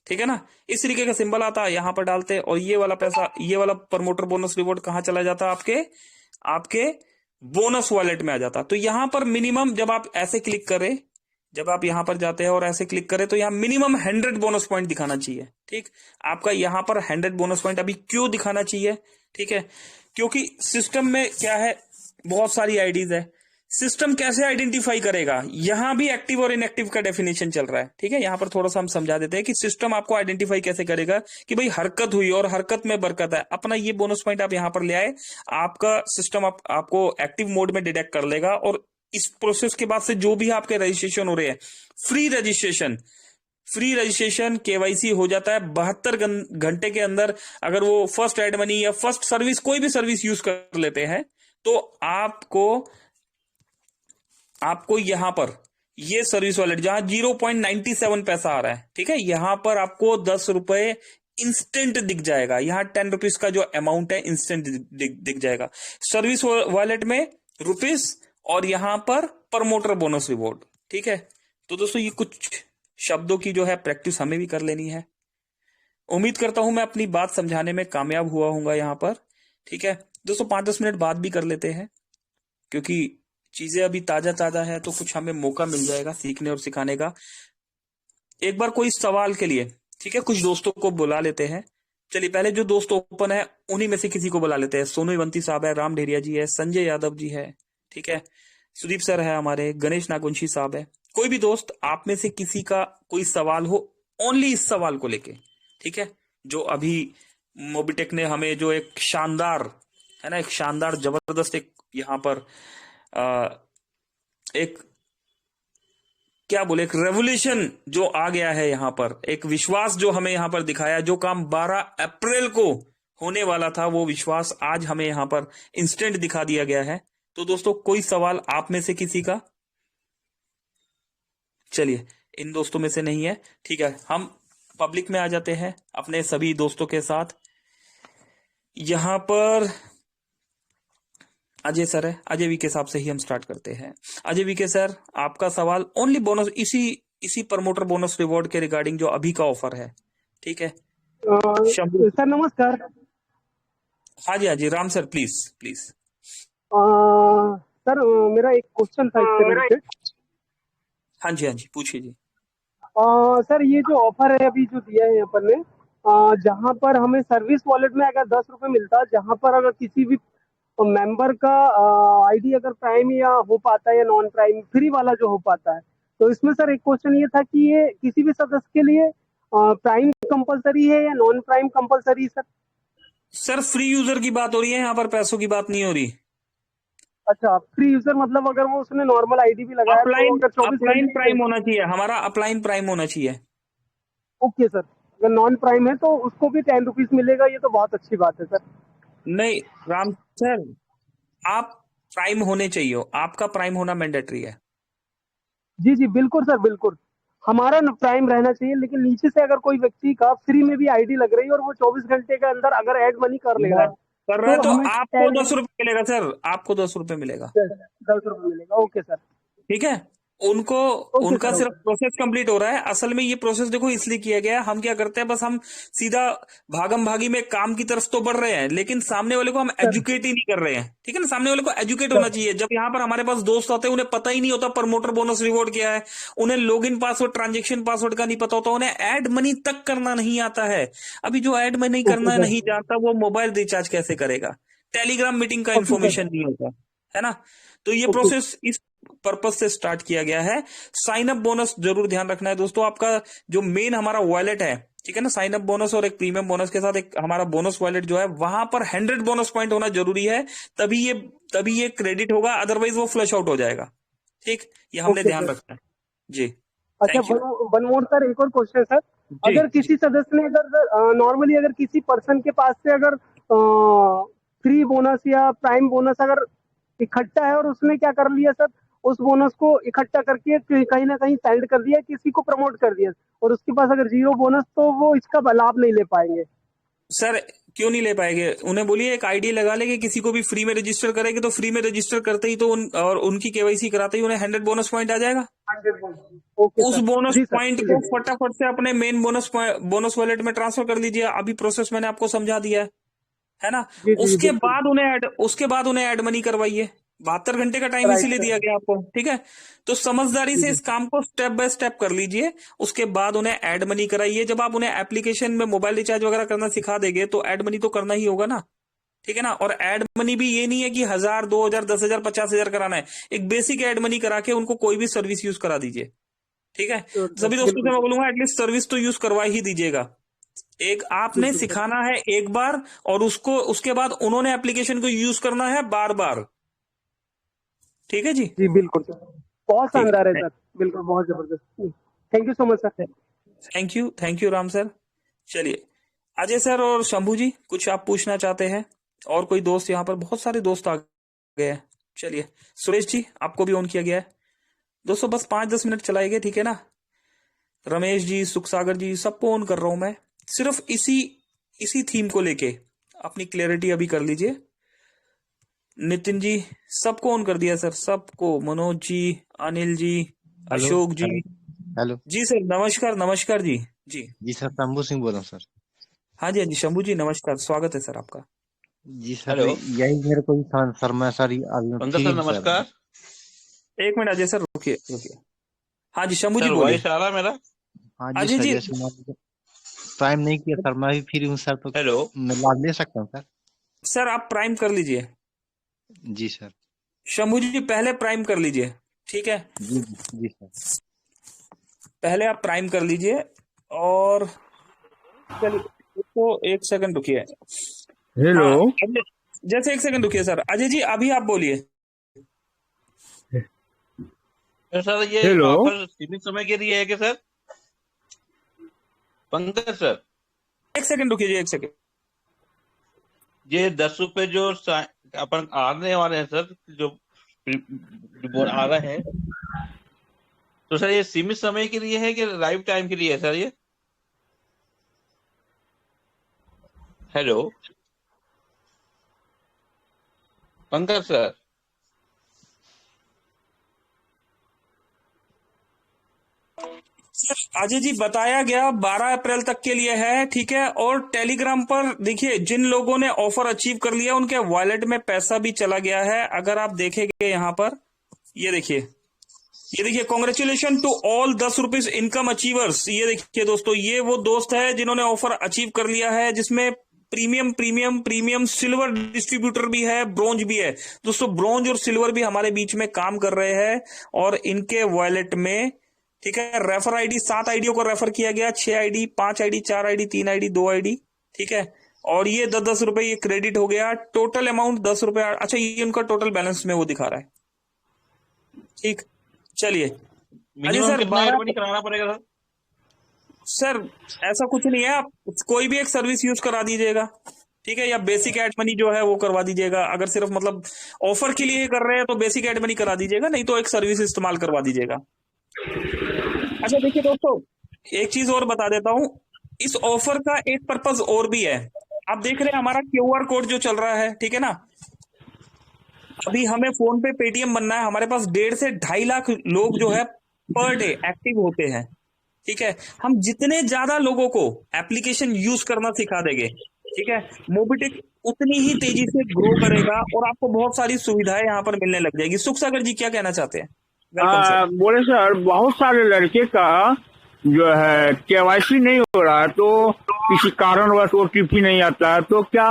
ठीक है ना। इस तरीके का सिंबल आता है, यहाँ पर डालते, और ये वाला पैसा, ये वाला प्रमोटर बोनस रिवॉर्ड कहाँ चला जाता है, आपके बोनस वॉलेट में आ जाता। तो यहां पर मिनिमम जब आप ऐसे क्लिक करें, जब आप यहां पर जाते हैं और ऐसे क्लिक करें, तो यहां मिनिमम 100 बोनस पॉइंट दिखाना चाहिए। ठीक, आपका यहां पर 100 बोनस पॉइंट अभी क्यों दिखाना चाहिए, ठीक है, क्योंकि सिस्टम में क्या है, बहुत सारी आईडीज है, सिस्टम कैसे आइडेंटिफाई करेगा, यहां भी एक्टिव और इनएक्टिव का डेफिनेशन चल रहा है। ठीक है, यहां पर थोड़ा सा हम समझा देते हैं कि सिस्टम आपको आइडेंटिफाई कैसे करेगा कि भाई हरकत हुई और हरकत में बरकत है। अपना ये बोनस पॉइंट आप यहां पर ले आए, आपका सिस्टम आपको एक्टिव मोड में डिटेक्ट कर लेगा, और इस प्रोसेस के बाद से जो भी आपके रजिस्ट्रेशन हो रहे हैं, फ्री रजिस्ट्रेशन केवाईसी हो जाता है 72 घंटे के अंदर। अगर वो फर्स्ट एड मनी या फर्स्ट सर्विस, कोई भी सर्विस यूज कर लेते हैं, तो आपको यहां पर ये सर्विस वॉलेट जहां 0.97 पैसा आ रहा है, ठीक है, यहां पर आपको 10 रुपए इंस्टेंट दिख जाएगा। यहां 10 रुपीज का जो अमाउंट है इंस्टेंट दिख जाएगा सर्विस वॉलेट में रुपीज, और यहां पर प्रमोटर बोनस रिवॉर्ड। ठीक है, तो दोस्तों ये कुछ शब्दों की जो है प्रैक्टिस हमें भी कर लेनी है। उम्मीद करता हूं मैं अपनी बात समझाने में कामयाब हुआ हूंगा यहां पर। ठीक है दोस्तों, 5-10 मिनट बाद भी कर लेते हैं, क्योंकि चीजें अभी ताजा है, तो कुछ हमें मौका मिल जाएगा सीखने और सिखाने का। एक बार कोई सवाल के लिए, ठीक है, कुछ दोस्तों को बुला लेते हैं। चलिए, पहले जो दोस्त ओपन है उन्हीं में से किसी को बुला लेते हैं। सोनू इवंती साहब है, राम ढेरिया जी है, संजय यादव जी है, ठीक है, सुदीप सर है हमारे, गणेश नागवंशी साहब है। कोई भी दोस्त आप में से किसी का कोई सवाल हो, ओनली इस सवाल को लेके, ठीक है, जो अभी मोबिटेक ने हमें जो एक शानदार है ना, एक शानदार जबरदस्त एक यहाँ पर एक क्या बोले, एक रेवोल्यूशन जो आ गया है यहाँ पर, एक विश्वास जो हमें यहाँ पर दिखाया, जो काम 12 अप्रैल को होने वाला था, वो विश्वास आज हमें यहाँ पर इंस्टेंट दिखा दिया गया है। तो दोस्तों, कोई सवाल आप में से किसी का? चलिए, इन दोस्तों में से नहीं है, ठीक है, हम पब्लिक में आ जाते हैं अपने सभी दोस्तों के साथ। यहां पर अजय सर है, अजय वी के साहब से ही हम स्टार्ट करते हैं। अजय वी के सर, आपका सवाल ओनली बोनस, इसी प्रमोटर बोनस रिवॉर्ड के रिगार्डिंग जो अभी का ऑफर है, ठीक है। सर नमस्कार। हाँ जी, राम सर, प्लीज। सर मेरा एक क्वेश्चन था इससे रिलेटेड। हाँ जी, पूछिए जी। सर, ये जो ऑफर है अभी जो दिया है अपन ने, जहाँ पर हमें सर्विस वॉलेट में अगर 10 रुपए मिलता है, जहाँ पर अगर किसी भी मेंबर का आईडी अगर प्राइम या हो पाता है या नॉन प्राइम फ्री वाला जो हो पाता है, तो इसमें सर एक क्वेश्चन ये था कि ये किसी भी सदस्य के लिए प्राइम कंपलसरी है या non prime compulsory? Sir free user की बात हो रही है, यहाँ पर पैसों की बात नहीं हो रही। अच्छा, फ्री यूजर मतलब अगर वो उसने नॉर्मल आईडी भी लगाया तो अपलाइन प्राइम होना चाहिए, हमारा अपलाइन प्राइम होना चाहिए। ओके सर, अगर नॉन प्राइम है तो उसको भी 10 रुपीज मिलेगा, ये तो बहुत अच्छी बात है सर। नहीं राम सर, आप प्राइम होने चाहिए, आपका प्राइम होना मैंडेटरी है। जी बिल्कुल सर, बिल्कुल हमारा प्राइम रहना चाहिए, लेकिन नीचे से अगर कोई व्यक्ति का फ्री में भी आईडी लग रही है और वो 24 घंटे के अंदर अगर ऐड मनी कर ले रहा है तो आपको 10 रुपए मिलेगा सर, आपको 10 रुपए मिलेगा। 10 रुपए मिलेगा, ओके सर, ठीक है। उनका सिर्फ प्रोसेस कंप्लीट हो रहा है। असल में ये प्रोसेस देखो इसलिए किया गया है, हम क्या करते हैं, बस हम सीधा भागम भागी में काम की तरफ तो बढ़ रहे हैं, लेकिन सामने वाले को हम एजुकेट ही नहीं कर रहे हैं, ठीक है ना। सामने वाले को एजुकेट होना चाहिए। जब यहाँ पर हमारे पास दोस्त आते हैं, उन्हें पता ही नहीं होता प्रमोटर बोनस रिवॉर्ड क्या है, उन्हें लॉगिन पासवर्ड, ट्रांजेक्शन पासवर्ड का नहीं पता होता, उन्हें एड मनी तक करना नहीं आता है। अभी जो एड मनी करना नहीं जानता, वो मोबाइल रिचार्ज कैसे करेगा, टेलीग्राम मीटिंग का इंफॉर्मेशन नहीं होता है ना। तो ये प्रोसेस इस पर्पज से स्टार्ट किया गया है। साइन अप बोनस जरूर ध्यान रखना है दोस्तों, आपका जो मेन हमारा वॉलेट है, ठीक है ना, साइन अप बोनस और एक प्रीमियम बोनस के साथ एक हमारा बोनस वॉलेट जो है, वहां पर 100 बोनस पॉइंट होना जरूरी है, तभी ये क्रेडिट होगा, अदरवाइज वो फ्लश आउट हो जाएगा। ठीक, ये हमने ध्यान रखना है जी। अच्छा, वन मोर सर, एक और क्वेश्चन सर, अगर किसी सदस्य ने अगर नॉर्मली अगर किसी पर्सन के पास से अगर फ्री बोनस या प्राइम बोनस अगर इकट्ठा है और उसने क्या कर लिया सर, उस बोनस को इकट्ठा करके कहीं ना कहीं सेंड कर दिया, किसी को प्रमोट कर दिया, और उसके पास अगर 0 बोनस, तो वो इसका लाभ नहीं ले पाएंगे। सर क्यों नहीं ले पाएंगे? उन्हें बोलिए एक आईडी लगा लेंगे, किसी को भी फ्री में रजिस्टर करेंगे, तो फ्री में रजिस्टर करते ही तो और उनकी केवाईसी कराते ही उन्हें 100 बोनस पॉइंट आ जाएगा। ओके उस सर, बोनस जी सर, पॉइंट ठीक को है। फटाफट से अपने मेन बोनस वॉलेट में ट्रांसफर कर लीजिए। अभी प्रोसेस मैंने आपको समझा दिया है ना। जी जी जी, बिल्कुल। उसके बाद उन्हें ऐड मनी करवाइए। 72 घंटे का टाइम राइट इसीलिए सर। दिया गया आपको, ठीक है। तो समझदारी जी से जी इस काम को स्टेप बाय स्टेप कर लीजिए। उसके बाद उन्हें ऐड मनी कराइए। जब आप उन्हें एप्लीकेशन में मोबाइल रिचार्ज वगैरह करना सिखा देंगे तो ऐड मनी तो करना ही होगा ना, ठीक है ना। और ऐड मनी भी ये नहीं है कि 1000, 2000, 10,000, 50,000 कराना है। एक बेसिक ऐड मनी करा के उनको कोई भी सर्विस यूज करा दीजिए, ठीक है। श्योर सर, सभी दोस्तों से बिल्कुल मैं सर, बोलूंगा एटलीस्ट सर्विस तो यूज करवा ही दीजिएगा। एक आपने बिल्कुल सर। सिखाना है एक बार, और उसको उसके बाद उन्होंने एप्लीकेशन को यूज करना है बार बार, ठीक है जी। जी बिल्कुल सर, बहुत ठीक शानदार है है। सर, बिल्कुल बहुत जबरदस्त। Thank you so much sir. Thank you Ram sir. चलिए अजय सर और शंभू जी, कुछ आप पूछना चाहते हैं? और कोई दोस्त? यहाँ पर बहुत सारे दोस्त आ गए हैं। चलिए सुरेश जी, आपको भी ऑन किया गया है। दोस्तों बस 5-10 मिनट चलाएंगे, ठीक है ना। रमेश जी, सुख सागर जी, सबको ऑन कर रहा हूं मैं। सिर्फ इसी इसी थीम को लेके अपनी क्लैरिटी अभी कर लीजिए। नितिन जी, सबको ऑन कर दिया सर, सबको। Manoj ji, Anil ji, hello Ashok ji. Hello hello. जी सर, नमस्कार नमस्कार जी। जी जी सर, शंभू सिंह बोल रहा हूँ सर। हाँ जी, हाँ जी, शंभू जी नमस्कार, स्वागत है सर आपका। जी सर, हेलो यही मेरे को भी सर मैं सर अभी पंकज फ्री सर, हूँ सर। नमस्कार। एक मिनट अजय सर, रुकिए रुकिए। हाँ जी शंभू जी सर बोलिए। वॉइस आ रहा है मेरा? हाँ जी अजय सर, जी, जैसे मैं प्राइम नहीं किया सर, मैं भी फ्री हूँ सर, तो हेलो मैं लाभ ले सकता हूँ सर? सर आप प्राइम कर लीजिए। जी सर। शंभू जी पहले प्राइम कर लीजिए, ठीक है। जी जी सर। पहले आप प्राइम कर लीजिए। और चलिए तो 1 सेकंड रुकिए। हेलो। हाँ जैसे 1 सेकंड रुकिए सर। अजय जी अभी आप बोलिए। सर, ये हेलो। ऑफर सीमित समय के लिए है क्या सर? पंकज सर, 1 सेकंड रुकिए जी, 1 सेकंड। ये 10 रुपए जो अपन आने वाले हैं सर, जो आ रहे हैं, तो सर ये सीमित समय के लिए है कि लाइफ टाइम के लिए है सर ये? Hello Pankaj sir. Sir Ajay ji बताया गया 12 अप्रैल तक के लिए है, ठीक है। और टेलीग्राम पर देखिए, जिन लोगों ने ऑफर अचीव कर लिया उनके वॉलेट में पैसा भी चला गया है। अगर आप देखेंगे यहाँ पर, ये देखिए congratulation to all 10 rupees income achievers. ये देखिए दोस्तों, ये वो दोस्त है जिन्होंने ऑफर अचीव कर लिया है, जिसमें premium premium premium silver distributor भी है, ब्रॉन्ज भी है। दोस्तों ब्रॉन्ज और सिल्वर भी हमारे बीच में काम कर रहे हैं। और इनके वॉलेट में, ठीक है, रेफर आईडी 7 आईडियों को रेफर किया गया, 6 ID, 5 ID, 4 ID, 3 ID, 2 ID, ठीक है। और ये 10-10 रुपए ये क्रेडिट हो गया। टोटल अमाउंट 10 रुपए। अच्छा ये उनका टोटल बैलेंस में वो दिखा रहा है, ठीक। चलिए अजय मिनिमम सर कितना एड मनी कराना पड़ेगा सर? सर ऐसा कुछ नहीं है, आप कोई भी एक सर्विस यूज करा दीजिएगा, ठीक है। या बेसिक एड मनी जो है वो करवा दीजिएगा। अगर सिर्फ मतलब ऑफर के लिए कर रहे हैं तो बेसिक एड मनी करा दीजिएगा, नहीं तो एक सर्विस इस्तेमाल करवा दीजिएगा। अच्छा देखिए दोस्तों, एक चीज और बता देता हूं, इस ऑफर का एक पर्पज और भी है। आप देख रहे हैं हमारा क्यूआर कोड जो चल रहा है, ठीक है ना। अभी हमें फोन पे पेटीएम बनना है, हमारे पास 1.5 से 2.5 लाख लोग जो है पर डे एक्टिव होते हैं, ठीक है। हम जितने ज्यादा लोगों को एप्लीकेशन यूज करना सिखा देंगे, ठीक है, मोबिटेक उतनी ही तेजी से ग्रो करेगा और आपको बहुत सारी सुविधाएं यहाँ पर मिलने लग जाएगी। सुख सागर जी क्या कहना चाहते हैं? Welcome sir. बोले सर, बहुत सारे लड़के का जो है केवाईसी नहीं हो रहा है, तो किसी कारणवश ओटीपी नहीं आता है, तो क्या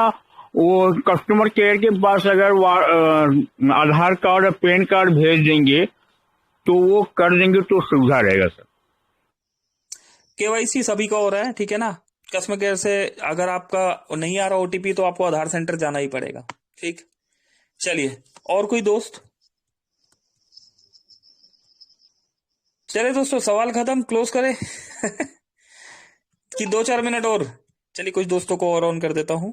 वो कस्टमर केयर के पास अगर आधार कार्ड और पैन कार्ड भेज देंगे तो वो कर देंगे तो सुविधा रहेगा सर? केवाईसी सभी का हो रहा है, ठीक है ना। कस्टमर केयर से अगर आपका नहीं आ रहा ओटीपी तो आपको आधार सेंटर जाना ही पड़ेगा, ठीक। चलिए और कोई दोस्त? चलिए दोस्तों सवाल खत्म, क्लोज करें कि 2-4 मिनट और? चलिए कुछ दोस्तों को और ऑन कर देता हूं,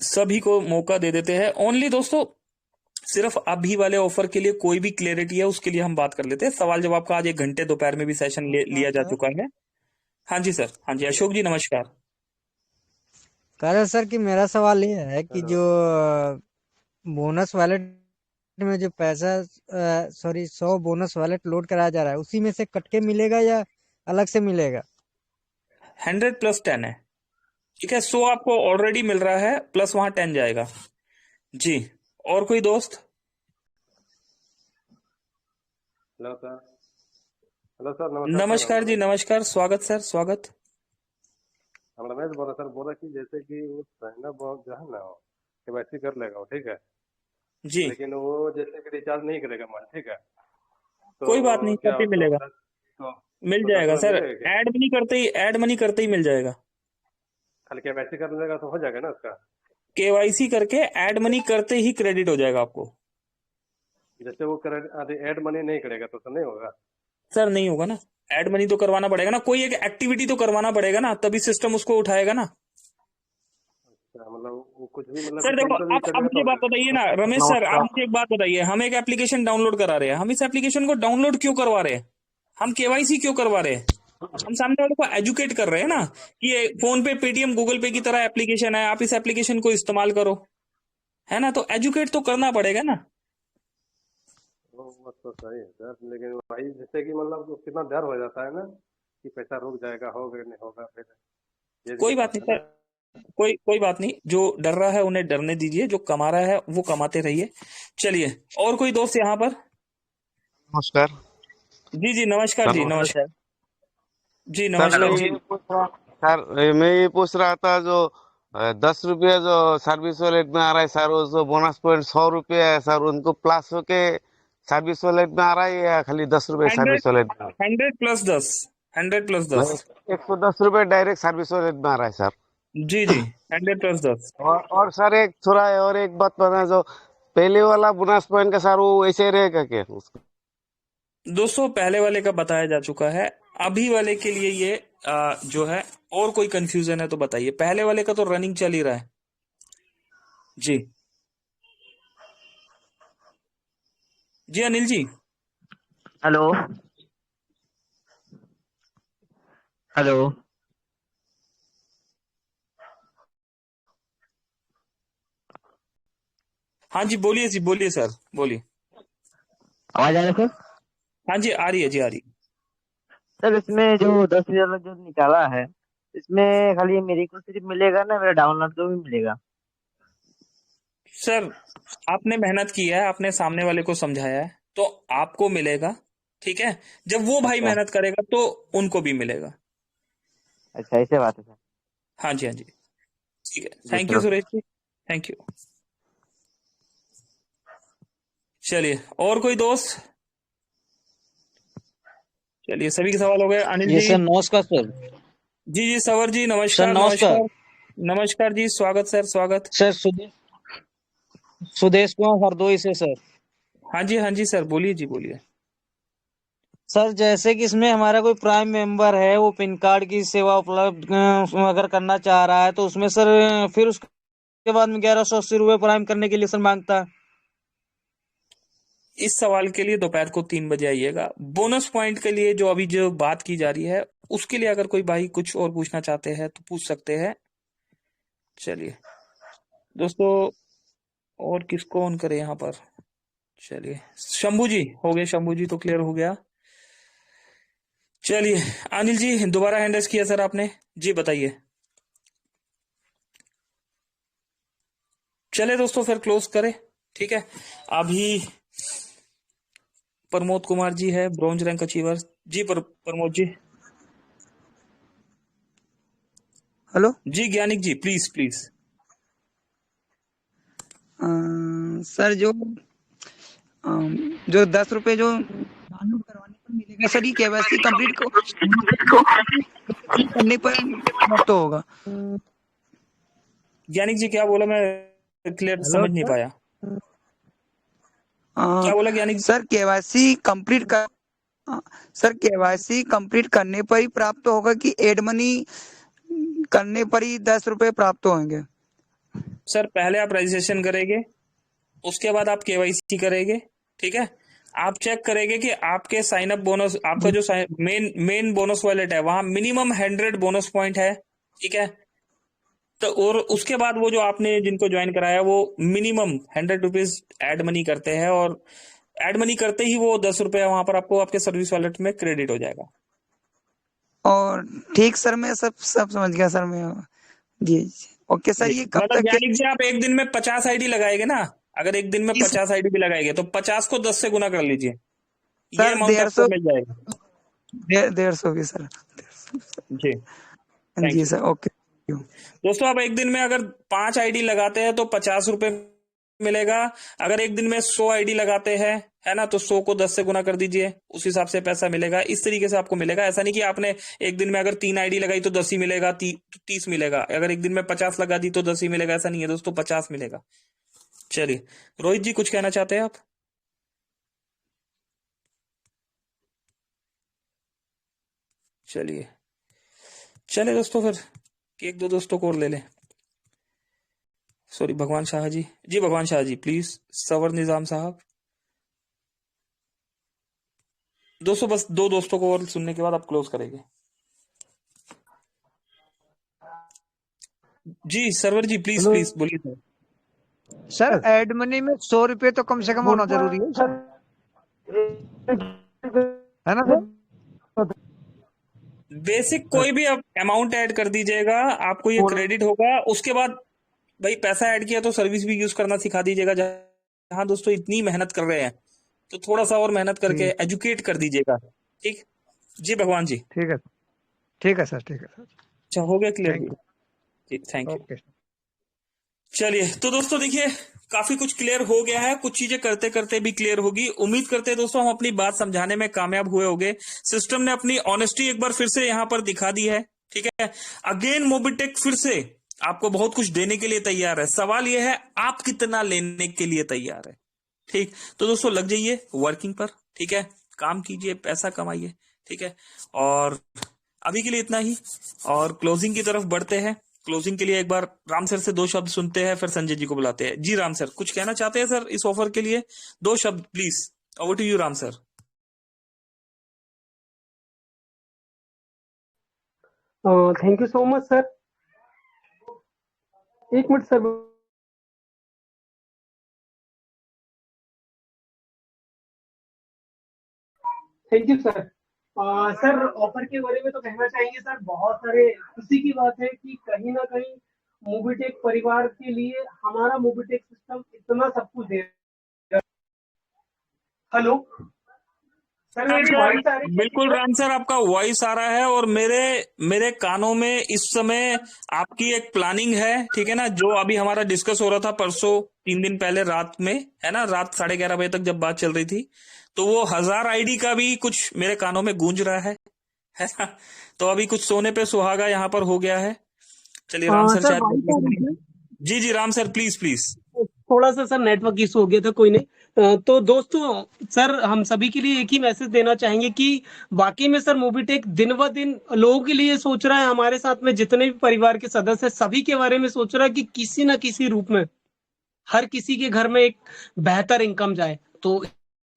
सभी को मौका दे देते हैं। ओनली दोस्तों सिर्फ अभी वाले ऑफर के लिए कोई भी क्लैरिटी है उसके लिए हम बात कर लेते हैं। सवाल जवाब का आज 1 घंटे दोपहर में भी सेशन लिया जा चुका है। हाँ जी सर, हाँ जी अशोक जी नमस्कार। कह रहे सर कि मेरा सवाल ये है कि जो बोनस वाले में जो पैसा 100 बोनस वॉलेट लोड कराया जा रहा है उसी में से कट के मिलेगा या अलग से मिलेगा? 100 प्लस 10 है, ठीक है। 100 आपको ऑलरेडी मिल रहा है, प्लस वहां 10 जाएगा जी। और कोई दोस्त? Hello sir. हेलो सर, नमस्कार जी, नमस्कार, स्वागत सर, स्वागत। हम रमेश बोल रहे सर। बोला कि जैसे कि वो साइन अप जो है ना, केवाईसी कर लेगा वो, ठीक है जी। लेकिन वो जैसे कि रिचार्ज नहीं करेगा मान, ठीक है तो कोई बात नहीं, क्या तब भी मिलेगा, मिल जाएगा 10 सर। मिलेगा क्या? ऐड मनी करते ही मिल जाएगा। खाली केवाईसी कर लेगा तो हो जाएगा ना उसका? केवाईसी करके ऐड मनी करते ही क्रेडिट हो जाएगा आपको। जैसे वो ऐड मनी नहीं करेगा तो नहीं होगा? सर नहीं होगा ना, ऐड मनी तो करवाना पड़ेगा ना, कोई एक एक्टिविटी तो करवाना पड़ेगा ना, तभी सिस्टम उसको उठाएगा ना। अच्छा, मतलब वो कुछ भी मतलब सर देखो, अब मुझे बात बताइए ना रमेश सर, आप मुझे एक बात बताइए, हम एक एप्लीकेशन डाउनलोड करा रहे हैं, हम इस एप्लीकेशन को डाउनलोड क्यों करवा रहे हैं? हम केवाईसी क्यों करवा रहे हैं? हम सामने वाले को एजुकेट कर रहे हैं ना कि ये फोन पे, पेटीएम, गूगल पे की तरह एप्लीकेशन है, आप इस एप्लीकेशन को इस्तेमाल करो, है ना। तो एजुकेट तो करना पड़ेगा ना। वो बात तो सही है सर, लेकिन भाई जैसे कि मतलब वो कितना डर हो जाता है ना कि पैसा रुक जाएगा, होगा नहीं होगा, फिर ये कोई बात नहीं सर, कोई बात नहीं, जो डर रहा है उन्हें डरने दीजिए, जो कमा रहा है वो कमाते रहिए। चलिए, और कोई दोस्त यहाँ पर? नमस्कार जी जी, नमस्कार जी, नमस्कार जी, नमस्कार जी। सर मैं ये पूछ रहा था जो 10 रुपया जो सर्विस वॉलेट में आ रहा है सर, वो जो बोनस पॉइंट 100 रुपया है सर, उनको प्लस होके सर्विस वॉलेट में आ रहा है या खाली 10 रुपये सर्विस वॉलेट में? 100 प्लस 10, 100 प्लस 10, 110 रुपये डायरेक्ट सर्विस वॉलेट में आ रहा है सर। जी जी, 100 प्लस 10। और सर एक थोड़ा और एक बात बता, जो पहले वाला बोनस पॉइंट का सर वो वैसे रहेगा क्या उसको? दोस्तों पहले वाले का बताया जा चुका है, अभी वाले के लिए ये जो है, और कोई कंफ्यूजन है तो बताइए। पहले वाले का तो रनिंग चल ही रहा है जी। जी अनिल जी। Hello hello. हाँ जी बोलिए जी, बोलिए सर, बोलिए। आवाज आ रहा है सर? हाँ जी आ रही है जी, आ रही है। सर इसमें जो 10,000 जो निकाला है, इसमें खाली मेरे को सिर्फ मिलेगा ना, मेरा डाउनलोड को भी मिलेगा? सर आपने मेहनत की है, आपने सामने वाले को समझाया है, तो आपको मिलेगा, ठीक है। जब वो भाई अच्छा मेहनत करेगा तो उनको भी मिलेगा। अच्छा, ऐसे बात है सर। हाँ जी, हाँ जी, ठीक है। जी thank you sir. Suresh ji, thank you. चलिए, और कोई दोस्त? चलिए, सभी के सवाल हो गए। अनिल ये जी। सर नमस्कार सर। जी जी, सवर जी, सर नमस्कार नमस्कार। नमस्कार नमस्कार जी, स्वागत सर, स्वागत। सर सुदेश कुमार हरदोई से सर। हाँ जी, हाँ जी सर, बोलिए जी, बोलिए। सर जैसे कि इसमें हमारा कोई प्राइम मेंबर है, वो पिन कार्ड की सेवा उपलब्ध अगर करना चाह रहा है तो उसमें सर फिर उसके बाद में 1180 रुपये प्राइम करने के लिए सर मांगता है। इस सवाल के लिए दोपहर को 3 बजे आइएगा। बोनस पॉइंट के लिए जो अभी जो बात की जा रही है, उसके लिए अगर कोई भाई कुछ और पूछना चाहते हैं तो पूछ सकते हैं। चलिए दोस्तों, और किसको ऑन करें यहाँ पर? चलिए, शंभू जी हो गए, शंभू जी तो क्लियर हो गया। चलिए अनिल जी, दोबारा हैंड रेज किया सर आपने जी, बताइए। चले दोस्तों, फिर क्लोज करें, ठीक है। अभी प्रमोद कुमार जी है, ब्रॉन्ज रैंक अचीवर जी। प्रमोद जी। हेलो जी Gyanik ji, please please. Sir जो 10 रुपए जो डाउनलोड करवाने पर मिलेगा सर, ये केवाईसी कंप्लीट करने पर तो होगा। ज्ञानिक जी क्या बोला, मैं क्लियर समझ नहीं पाया। क्या बोला ज्ञानिक जी? सर केवाईसी कंप्लीट कर सर केवाईसी कंप्लीट करने पर ही प्राप्त होगा कि एड मनी करने पर ही 10 रुपए प्राप्त होंगे? सर पहले आप रजिस्ट्रेशन करेंगे, उसके बाद आप केवाईसी करेंगे, ठीक है। आप चेक करेंगे कि आपके साइन अप बोनस, आपका जो मेन बोनस वॉलेट है, वहां मिनिमम 100 बोनस पॉइंट है, ठीक है। तो और उसके बाद वो जो आपने जिनको ज्वाइन कराया वो मिनिमम 100 रुपीज एड मनी करते हैं, और एड मनी करते ही वो 10 रुपया वहां पर आपको आपके सर्विस वॉलेट में क्रेडिट हो जाएगा। और ठीक सर, मैं सब समझ गया सर मैं। जी जी, ओके सर। ये कब मतलब तक यानी कि आप एक दिन में 50 आईडी लगाएंगे ना, अगर एक दिन में 50 आईडी भी लगाएंगे तो 50 को 10 से गुना कर लीजिए, ये सर? अमाउंट आपको मिल जाएगा। 150 की सर। जी थैंक जी यू सर, ओके। दोस्तों। आप एक दिन में अगर 5 आईडी लगाते हैं तो 50 रुपए मिलेगा। अगर एक दिन में 100 आईडी लगाते हैं, है ना, तो 100 को 10 से गुना कर दीजिए, उस हिसाब से पैसा मिलेगा। इस तरीके से आपको मिलेगा। ऐसा नहीं कि आपने एक दिन में अगर 3 आईडी लगाई तो 10 ही मिलेगा, 30 मिलेगा। अगर एक दिन में 50 लगा दी तो 10 ही मिलेगा, ऐसा नहीं है दोस्तों, 50 मिलेगा। चलिए रोहित जी, कुछ कहना चाहते हैं आप? चलिए दोस्तों, फिर एक दो दोस्तों को और ले लें। सॉरी, भगवान शाह जी। जी भगवान शाह जी, प्लीज। सवर निजाम साहब। दोस्तों बस 2 दोस्तों को और सुनने के बाद आप क्लोज करेंगे। जी सरवर जी, प्लीज प्लीज बोलिए सर। सर एड मनी में 100 रुपए तो कम से कम होना जरूरी है सर, है ना सर? बेसिक कोई भी आप अमाउंट ऐड कर दीजिएगा, आपको ये क्रेडिट होगा। उसके बाद भाई पैसा ऐड किया तो सर्विस भी यूज करना सिखा दीजिएगा। जहां दोस्तों इतनी मेहनत कर रहे हैं तो थोड़ा सा और मेहनत करके एजुकेट कर दीजिएगा। ठीक जी भगवान जी। ठीक है, ठीक है सर, ठीक है सर। अच्छा, हो गया क्लियर जी, थैंक यू। चलिए तो दोस्तों देखिए, काफी कुछ क्लियर हो गया है, कुछ चीजें करते करते भी क्लियर होगी। उम्मीद करते हैं दोस्तों हम अपनी बात समझाने में कामयाब हुए होंगे। सिस्टम ने अपनी ऑनेस्टी एक बार फिर से यहाँ पर दिखा दी है। ठीक है, अगेन मोबिटेक फिर से आपको बहुत कुछ देने के लिए तैयार है। सवाल यह है आप कितना लेने के लिए तैयार है। ठीक, तो दोस्तों लग जाइए वर्किंग पर। ठीक है, काम कीजिए, पैसा कमाइए। ठीक है, और अभी के लिए इतना ही, और क्लोजिंग की तरफ बढ़ते हैं। क्लोजिंग के लिए एक बार राम सर से 2 शब्द सुनते हैं, फिर संजय जी को बुलाते हैं। जी राम सर, कुछ कहना चाहते हैं सर इस ऑफर के लिए? 2 शब्द please, over to you Ram sir. Thank you so much sir. 1 minute sir. Thank you sir. Sir offer के बारे में तो कहना चाहेंगे सर, बहुत सारे खुशी की बात है कि कहीं ना कहीं मोबिटेक परिवार के लिए हमारा मोबिटेक सिस्टम इतना सब कुछ दे रहा है। हेलो सर, मेरी वॉइस आ रही है? बिल्कुल राम सर, आपका वॉइस आ रहा है, और मेरे कानों में इस समय आपकी एक प्लानिंग है। ठीक है ना, जो अभी हमारा डिस्कस हो रहा था परसों 3 दिन पहले रात में, है ना, रात 11:30 बजे तक जब बात चल रही थी, तो वो 1000 आईडी का भी कुछ मेरे कानों में गूंज रहा है ना? तो अभी कुछ सोने पे सुहागा यहाँ पर हो गया है। चलिए राम सर शायद। जी जी राम सर, प्लीज प्लीज। थोड़ा सा सर नेटवर्क इशू हो गया था, कोई नहीं। तो दोस्तों सर, हम सभी के लिए एक ही मैसेज देना चाहेंगे कि वाकई में सर मोबिटेक दिन ब दिन लोगों के लिए सोच रहा है। हमारे साथ में जितने भी परिवार के सदस्य सभी के बारे में सोच रहा है कि किसी ना किसी रूप में हर किसी के घर में एक बेहतर इनकम जाए। तो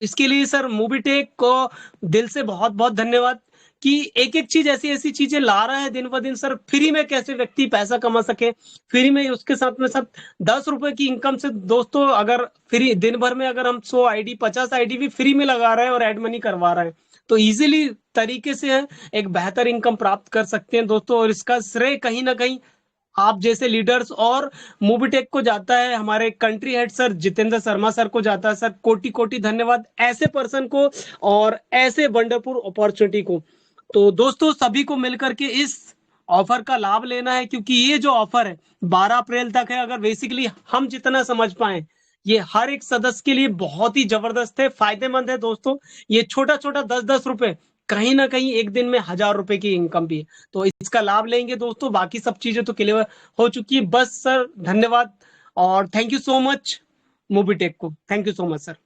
इसके लिए सर मोबिटेक को दिल से बहुत बहुत धन्यवाद कि एक एक चीज ऐसी चीजें ला रहा है दिन ब दिन। सर फ्री में कैसे व्यक्ति पैसा कमा सके, फ्री में, उसके साथ में सब 10 रुपए की इनकम से दोस्तों, अगर फ्री दिन भर में अगर हम 100 आईडी 50 आईडी भी फ्री में लगा रहे हैं और एड मनी करवा रहे हैं, तो इजीली तरीके से एक बेहतर इनकम प्राप्त कर सकते हैं दोस्तों। और इसका श्रेय कहीं ना कहीं आप जैसे लीडर्स और मोबिटेक को जाता है, हमारे country head sir Jitendra Sharma sir को जाता है। सर कोटि कोटि धन्यवाद ऐसे पर्सन को और ऐसे वंडरफुल अपॉर्चुनिटी को। तो दोस्तों सभी को मिलकर के इस ऑफर का लाभ लेना है, क्योंकि ये जो ऑफर है 12 अप्रैल तक है। अगर बेसिकली हम जितना समझ पाए, ये हर एक सदस्य के लिए बहुत ही जबरदस्त है, फायदेमंद है दोस्तों। ये छोटा छोटा 10-10 रुपए कहीं ना कहीं एक दिन में 1000 रुपए की इनकम भी है, तो इसका लाभ लेंगे दोस्तों। बाकी सब चीजें तो क्लियर हो चुकी है। बस सर धन्यवाद और thank you so much Mobitech को। Thank you so much sir.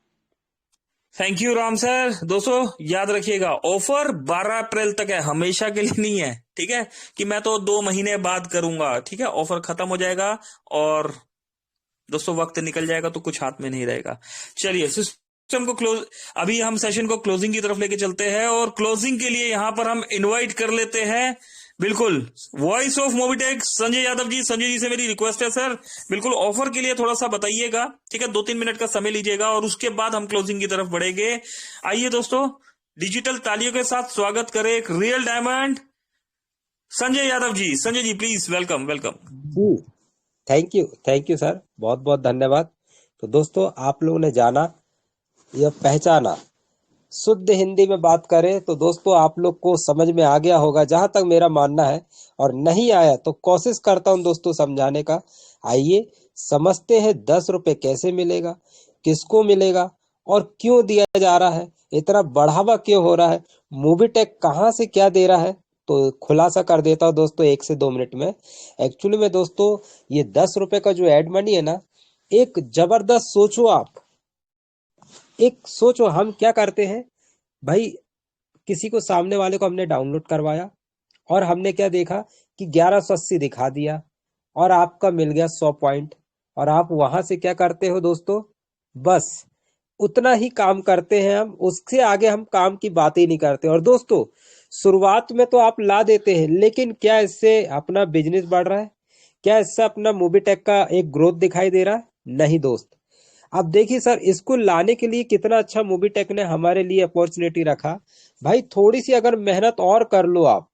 Thank you Ram sir. दोस्तों याद रखिएगा, ऑफर 12 अप्रैल तक है, हमेशा के लिए नहीं है। ठीक है, कि मैं तो 2 महीने बाद करूंगा। ठीक है, ऑफर खत्म हो जाएगा और दोस्तों वक्त निकल जाएगा तो कुछ हाथ में नहीं रहेगा। चलिए सिस्टम को क्लोज, अभी हम सेशन को क्लोजिंग की तरफ लेके चलते हैं, और क्लोजिंग के लिए यहां पर हम इनवाइट कर लेते हैं बिल्कुल। Voice of Mobitech Sanjay Yadav ji, Sanjay ji से मेरी रिक्वेस्ट है सर, बिल्कुल ऑफर के लिए थोड़ा सा बताइएगा, ठीक है? 2-3 मिनट का समय लीजिएगा और उसके बाद हम क्लोजिंग की तरफ बढ़ेंगे। आइए दोस्तों, डिजिटल तालियों के साथ स्वागत करें एक real diamond Sanjay Yadav ji. Sanjay ji please, welcome welcome जी, थैंक यू सर, बहुत बहुत धन्यवाद। तो दोस्तों, आप लोगों ने जाना या पहचाना, शुद्ध हिंदी में बात करें तो दोस्तों आप लोग को समझ में आ गया होगा, जहां तक मेरा मानना है, और नहीं आया तो कोशिश करता हूं दोस्तों समझाने का। आइए समझते हैं 10 रुपए कैसे मिलेगा, किसको मिलेगा और क्यों दिया जा रहा है, इतना बढ़ावा क्यों हो रहा है, मोबीटेक कहां से क्या दे रहा है, तो खुलासा कर देता हूं दोस्तों 1 से 2 मिनट में। एक्चुअली में दोस्तों, ये 10 रुपए का जो एड मनी है ना, एक जबरदस्त, सोचो आप, एक सोचो हम क्या करते हैं भाई, किसी को, सामने वाले को हमने डाउनलोड करवाया और हमने क्या देखा कि 1180 दिखा दिया और आपका मिल गया 100 पॉइंट, और आप वहां से क्या करते हो दोस्तों, बस उतना ही काम करते हैं हम, उससे आगे हम काम की बात ही नहीं करते। और दोस्तों, शुरुआत में तो आप ला देते हैं, लेकिन क्या इससे अपना बिजनेस बढ़ रहा है? क्या इससे अपना मोबीटेक का एक ग्रोथ दिखाई दे रहा है? नहीं दोस्त। अब देखिए सर, इसको लाने के लिए कितना अच्छा मोबीटेक ने हमारे लिए अपॉर्चुनिटी रखा। भाई थोड़ी सी अगर मेहनत और कर लो आप,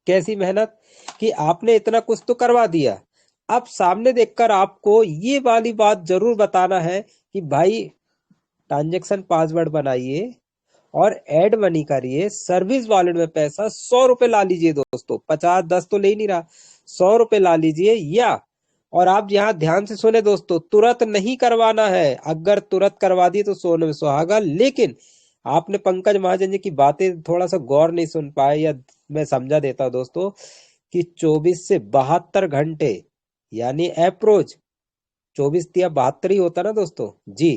कैसी मेहनत, कि आपने इतना कुछ तो करवा दिया, अब सामने देखकर आपको ये वाली बात जरूर बताना है कि भाई ट्रांजेक्शन पासवर्ड बनाइए और एड मनी करिए, सर्विस वॉलेट में पैसा 100 रुपए ला लीजिए दोस्तों, 50-10 तो ले नहीं रहा, 100 रुपए ला लीजिए। या और आप यहाँ ध्यान से सुने दोस्तों, तुरंत नहीं करवाना है, अगर तुरंत करवा दिए तो सोने में सुहागा। लेकिन आपने पंकज महाजन जी की बातें थोड़ा सा गौर नहीं सुन पाए, या मैं समझा देता हूँ दोस्तों कि 24 से 72 घंटे, यानी अप्रोच 24 या 72 ही होता ना दोस्तों जी,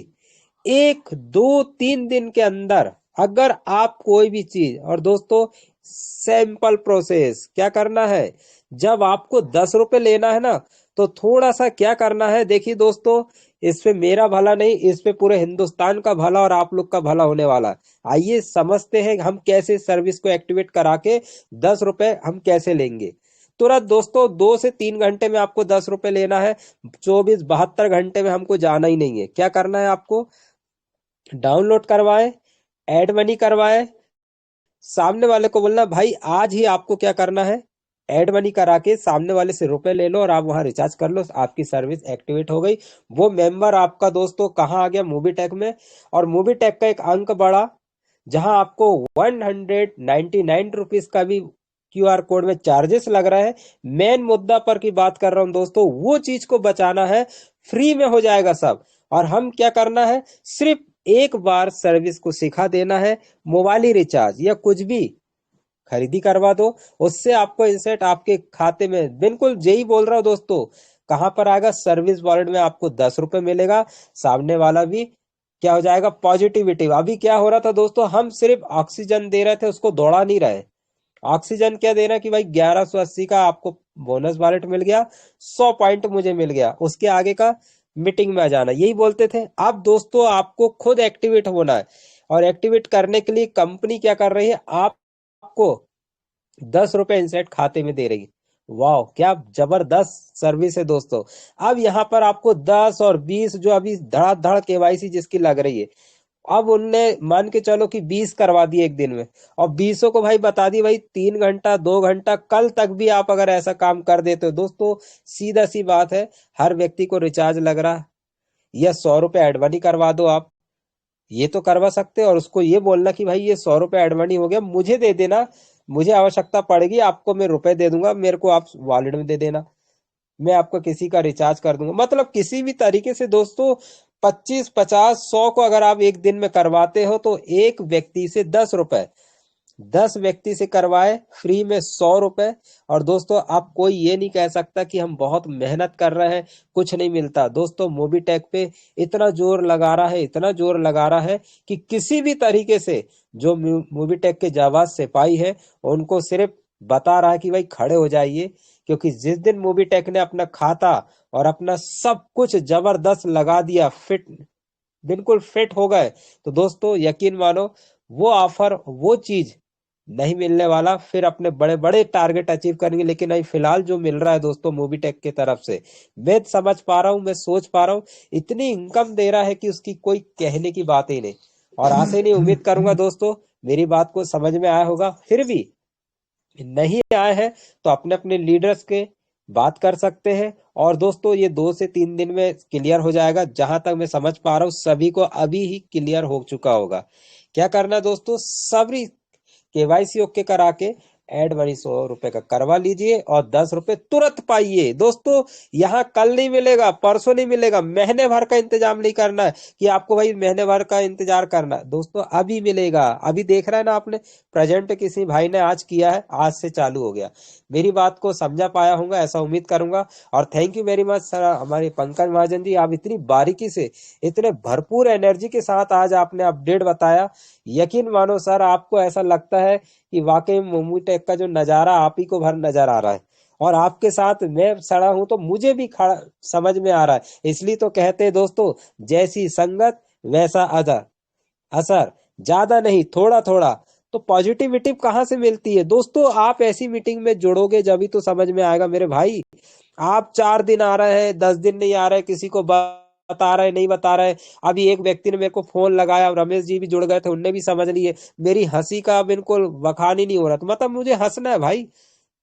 1-2-3 दिन के अंदर अगर आप कोई भी चीज, और दोस्तों सिंपल प्रोसेस क्या करना है, जब आपको 10 रुपए लेना है ना, तो थोड़ा सा क्या करना है, देखिए दोस्तों, इस पे मेरा भला नहीं, इस पे पूरे हिंदुस्तान का भला और आप लोग का भला होने वाला है। आइए समझते हैं हम कैसे सर्विस को एक्टिवेट करा के 10 रुपए हम कैसे लेंगे। तुरंत दोस्तों 2 से 3 घंटे में आपको 10 रुपए लेना है, 24-72 घंटे में हमको जाना ही नहीं है। क्या करना है आपको, डाउनलोड करवाए, एड मनी करवाए, सामने वाले को बोलना भाई आज ही आपको क्या करना है, एड मनी करा के सामने वाले से रुपए ले लो और आप वहां रिचार्ज कर लो, आपकी सर्विस एक्टिवेट हो गई। वो मेंबर आपका दोस्तों कहाँ आ गया, मोबीटेक में। और मोबीटेक का एक अंक बढ़ा, जहां आपको 199 रुपीज का भी QR कोड में चार्जेस लग रहा है। मेन मुद्दा पर की बात कर रहा हूं दोस्तों, वो चीज को बचाना है, फ्री में हो जाएगा सब। और हम क्या करना है, सिर्फ एक बार सर्विस को सिखा देना है, मोबाइल ही रिचार्ज या कुछ भी खरीदी करवा दो, उससे आपको इंसेट आपके खाते में, बिल्कुल यही बोल रहा हूं दोस्तों, कहां पर आएगा, सर्विस वॉलेट में आपको 10 रुपए मिलेगा, सामने वाला भी क्या हो जाएगा, पॉजिटिविटी। अभी क्या हो रहा था दोस्तों, हम सिर्फ ऑक्सीजन दे रहे थे, उसको दौड़ा नहीं रहे। ऑक्सीजन क्या देना कि भाई 1180 का आपको बोनस वॉलेट मिल गया, 100 पॉइंट मुझे मिल गया, उसके आगे का मीटिंग में आ जाना, यही बोलते थे। अब दोस्तों आपको खुद एक्टिवेट होना है, और एक्टिवेट करने के लिए कंपनी क्या कर रही है, आपको 10 रुपए इंसेट खाते में दे रही है। वाह, क्या जबरदस्त सर्विस है दोस्तों। अब यहाँ पर आपको 10 और 20 जो अभी धड़ाधड़ KYC जिसकी लग रही है, अब उनने मान के चलो कि 20 करवा दिए एक दिन में, और 20 को भाई बता दी भाई 3 घंटा 2 घंटा, कल तक भी आप अगर ऐसा काम कर देते हो दोस्तों, सीधा सी बात है, हर व्यक्ति को रिचार्ज लग रहा है, या 100 रुपए एड मनी करवा दो आप, ये तो करवा सकते हो। और उसको ये बोलना कि भाई ये 100 रुपए एड मनी हो गया, मुझे दे देना, मुझे आवश्यकता पड़ेगी, आपको मैं रुपए दे दूंगा, मेरे को आप वॉलेट में दे देना, मैं आपको किसी का रिचार्ज कर दूंगा। मतलब किसी भी तरीके से दोस्तों 25, 50, 100 को अगर आप एक दिन में करवाते हो तो एक व्यक्ति से 10 रुपए, 10 व्यक्ति से करवाए फ्री में 100 रुपए। और दोस्तों आप कोई ये नहीं कह सकता कि हम बहुत मेहनत कर रहे हैं कुछ नहीं मिलता। दोस्तों मोबीटेक पे इतना जोर लगा रहा है, इतना जोर लगा रहा है कि किसी भी तरीके से जो मोबीटेक के जाबाज सिपाही है उनको सिर्फ बता रहा है कि भाई खड़े हो जाइए, क्योंकि जिस दिन मोबीटेक ने अपना खाता और अपना सब कुछ जबरदस्त लगा दिया, फिट, बिल्कुल फिट हो गए, तो दोस्तों यकीन मानो वो ऑफर, वो चीज नहीं मिलने वाला, फिर अपने बड़े बड़े टारगेट अचीव करेंगे। लेकिन अभी फिलहाल जो मिल रहा है दोस्तों मोबीटेक की तरफ से, मैं समझ पा रहा हूँ, मैं सोच पा रहा हूँ, इतनी इनकम दे रहा है कि उसकी कोई कहने की बात ही नहीं। और आशा ही नहीं, उम्मीद करूंगा दोस्तों मेरी बात को समझ में आया होगा। फिर भी नहीं आए हैं तो अपने अपने लीडर्स के बात कर सकते हैं। और दोस्तों ये 2 से 3 दिन में क्लियर हो जाएगा, जहां तक मैं समझ पा रहा हूँ सभी को अभी ही क्लियर हो चुका होगा। क्या करना है दोस्तों, सभी केवाईसी ओके करा के एड मनी 100 रुपए का करवा लीजिए और 10 रुपए तुरंत पाइए। दोस्तों यहाँ कल नहीं मिलेगा, परसों नहीं मिलेगा, महीने भर का इंतजाम नहीं करना है कि आपको भाई महीने भर का इंतजार करना है। दोस्तों अभी मिलेगा, अभी देख रहे हैं ना आपने, प्रेजेंट किसी भाई ने आज किया है, आज से चालू हो गया। मेरी बात को समझा पाया होगा ऐसा उम्मीद करूंगा। और thank you very much sir, हमारे पंकज महाजन जी, आप इतनी बारीकी से, इतने भरपूर एनर्जी के साथ आज आपने अपडेट बताया। यकीन मानो सर, आपको ऐसा लगता है कि वाकई मोबीटेक का जो नजारा आप ही को भर नजर आ रहा है, और आपके साथ मैं खड़ा हूं तो मुझे भी खड़ा समझ में आ रहा है। इसलिए तो कहते हैं दोस्तों, जैसी संगत वैसा असर, ज्यादा नहीं थोड़ा थोड़ा। तो पॉजिटिविटी कहाँ से मिलती है दोस्तों, आप ऐसी मीटिंग में जुड़ोगे जब ही तो समझ में आएगा मेरे भाई। आप 4 दिन आ रहे हैं, 10 दिन नहीं आ रहे, किसी को बता रहे नहीं बता रहे। अभी एक व्यक्ति ने मेरे को फोन लगाया, रमेश जी भी जुड़ गए थे, उनने भी समझ लिए। मेरी हंसी का बिल्कुल बखान ही नहीं हो रहा था, मतलब मुझे हंसना है भाई।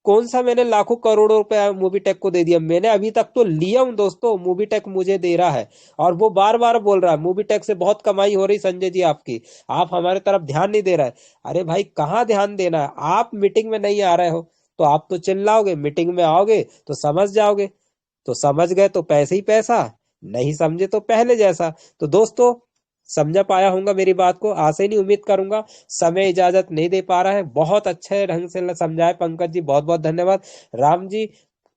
कौन सा मैंने लाखों करोड़ों रुपए मोबीटेक को दे दिया, मैंने अभी तक तो लिया हूं दोस्तों, मोबीटेक मुझे दे रहा है। और वो बार बार बोल रहा है मोबीटेक से बहुत कमाई हो रही संजय जी आपकी, आप हमारे तरफ ध्यान नहीं दे रहा है। अरे भाई कहाँ ध्यान देना है, आप मीटिंग में नहीं आ रहे हो तो आप तो चिल्लाओगे, मीटिंग में आओगे तो समझ जाओगे। तो समझ गए तो पैसे ही पैसा, नहीं समझे तो पहले जैसा। तो दोस्तों समझा पाया होगा मेरी बात को, आशा ही नहीं उम्मीद करूंगा। समय इजाजत नहीं दे पा रहा है, बहुत अच्छे ढंग से समझाए पंकज जी, बहुत बहुत धन्यवाद। Ram ji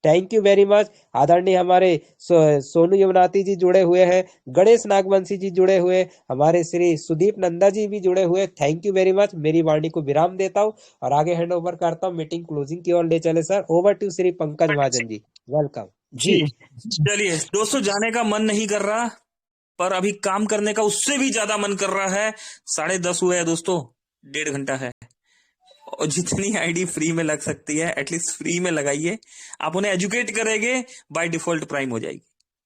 thank you very much. आदरणीय हमारे सोनू यमुनाती जी जुड़े हुए हैं, गणेश नागवंशी जी जुड़े हुए, हमारे श्री सुदीप नंदा जी भी जुड़े हुए, थैंक यू वेरी मच। मेरी वाणी को विराम देता हूँ और आगे हैंड ओवर करता हूँ, मीटिंग क्लोजिंग की ओर ले चले sir. Over to Shri Pankaj Mahajan ji, welcome जी। चलिए दोस्तों, जाने का मन नहीं कर रहा पर अभी काम करने का उससे भी ज्यादा मन कर रहा है। 10:30 हुए हैं दोस्तों, 1.5 घंटा है और जितनी आईडी फ्री में लग सकती है एटलीस्ट फ्री में लगाइए। आप उन्हें एजुकेट करेंगे, बाय डिफॉल्ट प्राइम हो जाएगी,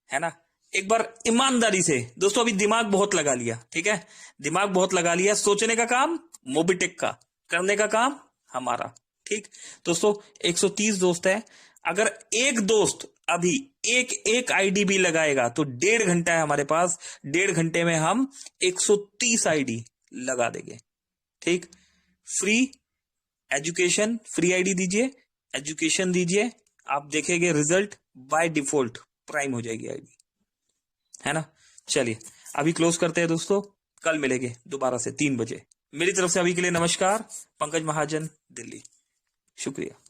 है ना। एक बार ईमानदारी से दोस्तों, अभी दिमाग बहुत लगा लिया, ठीक है, दिमाग बहुत लगा लिया। सोचने का काम मोबीटेक का, करने का काम हमारा, ठीक। दोस्तों 130 दोस्त है, अगर एक दोस्त अभी एक आईडी भी लगाएगा तो 1.5 घंटा है हमारे पास, 1.5 घंटे में हम 130 आईडी लगा देंगे, ठीक। फ्री एजुकेशन, फ्री आईडी दीजिए, एजुकेशन दीजिए, आप देखेंगे रिजल्ट बाय डिफॉल्ट प्राइम हो जाएगी आईडी, है ना। चलिए अभी क्लोज करते हैं दोस्तों, कल मिलेंगे दोबारा से 3 बजे। मेरी तरफ से अभी के लिए नमस्कार। पंकज महाजन, दिल्ली। शुक्रिया।